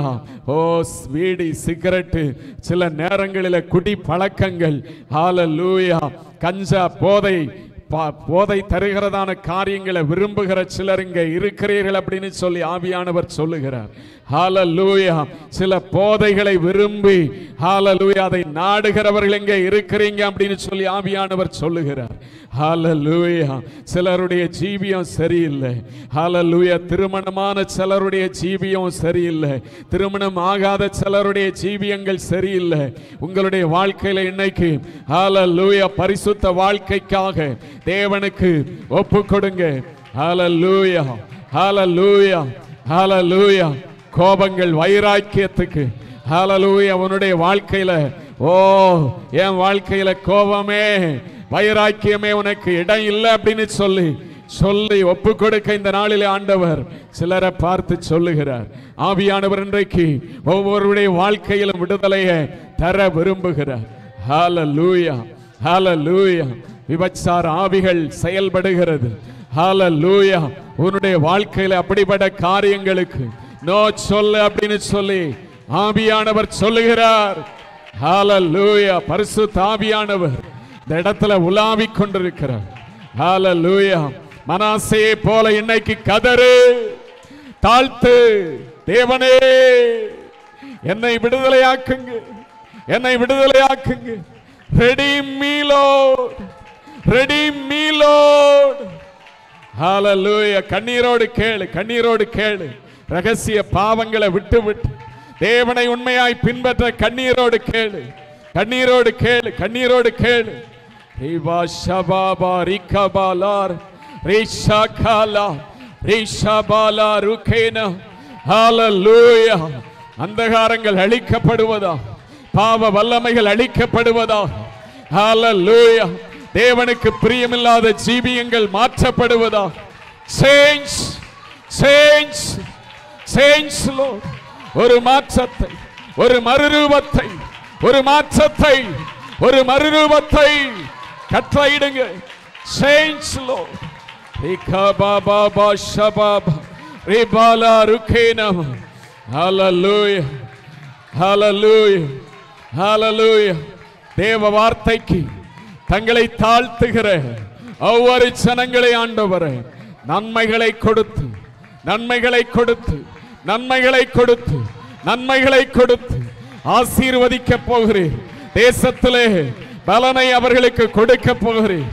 வீடி, சிகரெட்டு, சில நேரங்களில் குடி பழக்கங்கள், ஹல்லேலூயா, கஞ்சா, போதை தருகிறதான காரியங்களை விரும்புகிற சிலர் இங்க இருக்கிறீர்கள் அப்படின்னு சொல்லி ஆவியானவர் சொல்லுகிறார். ஹல்லேலூயா. சில போதைகளை விரும்பி, ஹல்லேலூயா, அதை நாடுகிறவர்கள் இங்கே இருக்கிறீங்க அப்படின்னு சொல்லி ஆவியானவர் சொல்லுகிறார். ஹல்லேலூயா. சிலருடைய ஜீவியம் சரியில்லை. ஹல்லேலூயா. திருமணமான சிலருடைய ஜீவியம் சரியில்லை. திருமணம் ஆகாத சிலருடைய ஜீவியங்கள் சரியில்லை. உங்களுடைய வாழ்க்கையில இன்னைக்கு ஹல்லேலூயா பரிசுத்த வாழ்க்கைக்காக தேவனுக்கு ஒப்பு கொடுங்க. ஹல்லேலூயா, ஹல்லேலூயா, ஹல்லேலூயா. கோபங்கள் வைராக்கியத்துக்கு. ஹல்லேலூயா. உன்னுடைய வாழ்க்கையில என் வாழ்க்கையில கோபமே, வைராக்கியமே உனக்கு இடம் இல்லை அப்படின்னு சொல்லி ஒப்பு கொடுக்க இந்த நாளிலே ஆண்டவர் சிலரை பார்த்து சொல்லுகிறார். ஆவியானவர் இன்றைக்கு ஒவ்வொருடைய வாழ்க்கையிலும் விடுதலையை தர விரும்புகிறார். ஹல்லேலூயா, ஹல்லேலூயா. விபச்சார ஆவிகள் செயல்படுகிறது. ஹல்லேலூயா. உன்னுடைய வாழ்க்கையில அப்படிப்பட்ட காரியங்களுக்கு நோ சொல்லு அப்படின்னு சொல்லி ஆவியானவர் சொல்லுகிறார். ஹல்லேலூயா. பரிசுத்த ஆவியானவர் இந்த இடத்துல உலாவிக் கொண்டிருக்கிறார். ஹல்லேலூயா. மனாசேயை போல இன்னைக்கு கதறு, தாழ்த்து. தேவனே, என்னை விடுதலையாக்குங்க, என்னை விடுதலையாக்குங்க. Redeem me, Lord. Redeem me, Lord. Hallelujah. கண்ணீரோடு கேளு, கண்ணீரோடு கேளு. ரகசிய பாவங்களை விட்டு தேவனை உண்மையாய் பின்பற்ற கண்ணீரோடு கேளு, கண்ணீரோடு கேளு, கண்ணீரோடு கேளு. ரிவா ஷபாபா ரிகபாலார் ரிஷாகாலா ரிஷபாலா ருகேனா. ஹல்லேலூயா. அந்தகாரங்கள் அழிக்கப்படுவதா, பாவ வல்லமைகள் அழிக்கப்படுவதா. ஹல்லேலூயா. தேவனுக்கு பிரியமில்லாத ஜீவியங்கள் மாற்றப்படுவதா. Change, change, change Lord. ஒரு மாற்றத்தை, ஒரு மறுரூபத்தை, ஒரு மாற்றத்தை, ஒரு மறுரூபத்தை கட்டளையிடுங்க. Change Lord. ரிகபாபா ஷபாபா ரிபாலா ருகேனா. ஹல்லேலூயா, ஹல்லேலூயா, ஹல்லேலூயா. தேவ வார்த்தைக்கு தங்களை தாழ்த்துகிற ஒவ்வொரு ஜனங்களை ஆண்டவரே நன்மைகளை கொடுத்து, நன்மைகளை கொடுத்து, நன்மைகளை கொடுத்து, நன்மைகளை கொடுத்து ஆசீர்வதிக்க போகிறீர். தேசத்திலே பலனை அவர்களுக்கு கொடுக்க போகிறீர்.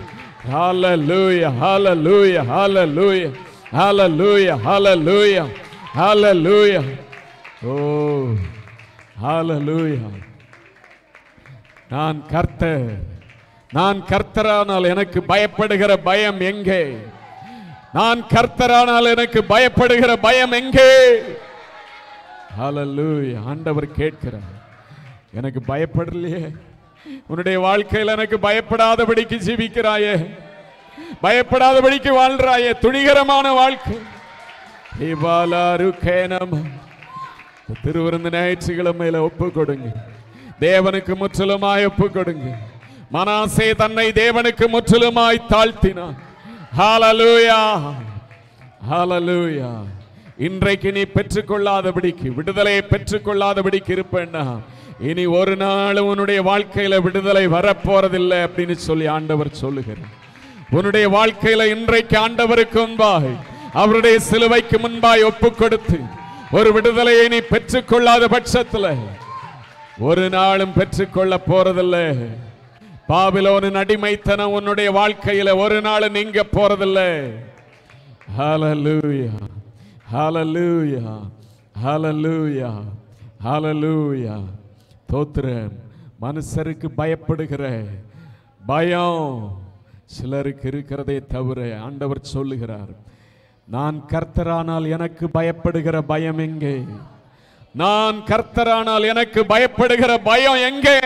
ஹல்லேலூயா, ஹல்லேலூயா, ஹல்லேலூயா, ஹல்லேலூயா, ஹல்லேலூயா, ஹல்லேலூயா. ஓ ஹல்லேலூயா. நான் கர்த்தர், நான் கர்த்தரானால் எனக்கு பயப்படுகிற பயம் எங்கே? நான் கர்த்தரானால் எனக்கு பயப்படுகிற பயம் எங்கே? ஹல்லேலூயா. ஆண்டவர் கேட்கிறார், எனக்கு பயப்படலையே? உன்னுடைய வாழ்க்கையில் எனக்கு பயப்படாதபடிக்கு ஜீவிக்கிறாயே, பயப்படாதபடிக்கு வாழ்றாயே, துணிகரமான வாழ்க்கை. திருவிருந்து ஞாயிற்றுக்கிழமையில ஒப்பு கொடுங்க, தேவனுக்கு முற்றிலுமாய் ஒப்பு கொடுங்க. மனாசே தன்னை தேவனுக்கு முற்றிலுமாய் தாழ்த்தினான். ஹalleluya ஹalleluya. இன்றைக்கு நீ பெற்றுக்கொள்ளாதபடிக்கு, விடுதலையை பெற்றுக்கொள்ளாதபடிக்கு இருப்பேன்னா இனி ஒரு நாள் உன்னுடைய வாழ்க்கையில விடுதலை வரப்போறதில்லை அப்படின்னு சொல்லி ஆண்டவர் சொல்லுகிறார். உன்னுடைய வாழ்க்கையில இன்றைக்கு ஆண்டவருக்கு முன்பாய், அவருடைய சிலுவைக்கு முன்பாய் ஒப்பு கொடுத்து ஒரு விடுதலையை நீ பெற்றுக்கொள்ளாத பட்சத்துல ஒரு நாளும் பெற்றுக்கொள்ள போறதில்லை. பாபிலோனின் அடிமைத்தனம் உன்னுடைய வாழ்க்கையில ஒரு நாள் நீங்க போறதில்லை. ஹalleluya ஹalleluya ஹalleluya ஹalleluya. தோத்திரம். மனுஷருக்கு பயப்படுகிற பயம் சிலருக்கு இருக்கிறதே தவிர ஆண்டவர் சொல்லுகிறார், நான் கர்த்தரானால் எனக்கு பயப்படுகிற பயம் எங்கே? நான் கர்த்தரானால் எனக்கு பயப்படுகிற பயம் எங்கே?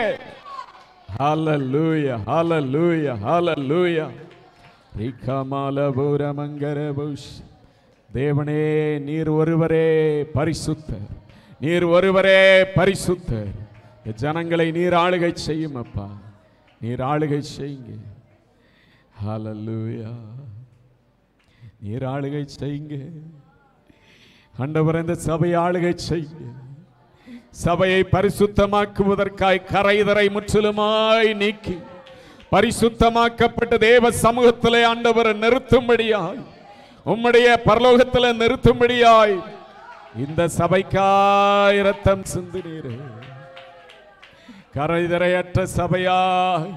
ஹalleluya ஹalleluya ஹalleluya. ரிகமலபுரமங்கரபுஷ். தேவனே, நீர் ஒருவரே பரிசுத்தர், நீர் ஒருவரே பரிசுத்தர். ஜனங்களை நீர் ஆளுகை செய்யும் அப்பா, நீர் ஆளுகை செய்யுங்க. ஹalleluya. நீர் ஆளுகை செய்யுங்க ஆண்டவர். இந்த சபையை ஆளுகை செய்யுங்க. சபையை பரிசுத்தமாக்குவதற்காய் கரைதரை முற்றிலுமாய் நீக்கி பரிசுத்தமாக்கப்பட்ட தேவ சமூகத்திலே ஆண்டவர் நிறுத்தும்படியாய், உம்முடைய பரலோகத்திலே நிறுத்தும்படியாய் இந்த சபைக்காய் இரத்தம் சிந்தினீரே. கரைதரையற்ற சபையாய்,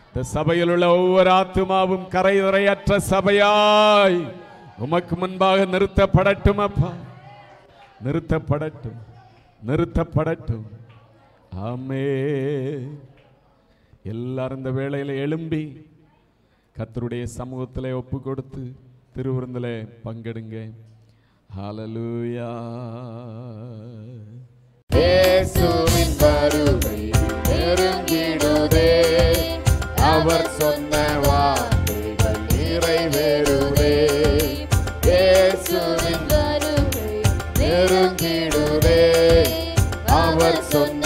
இந்த சபையில் உள்ள ஒவ்வொரு ஆத்துமாவும் கரைதரையற்ற சபையாய் உமக்கு முன்பாக நிறுத்தப்படட்டும் அப்பா, நிறுத்தப்படட்டும், நிறுத்தப்படட்டும். ஆமென். எல்லாரும் இந்த வேளையில எழும்பி கர்த்தருடைய சமூகத்திலே ஒப்பு கொடுத்து திருவிருந்திலே பங்கெடுங்க. ஹalleluya. இயேசுவின் வருகை நெருங்கிடுதே, அவர் சொன்ன வார்த்தைகள் நிறைவேறுதே. இயேசுவின் வருகை நெருங்கிடுதே, அவர் சொன்ன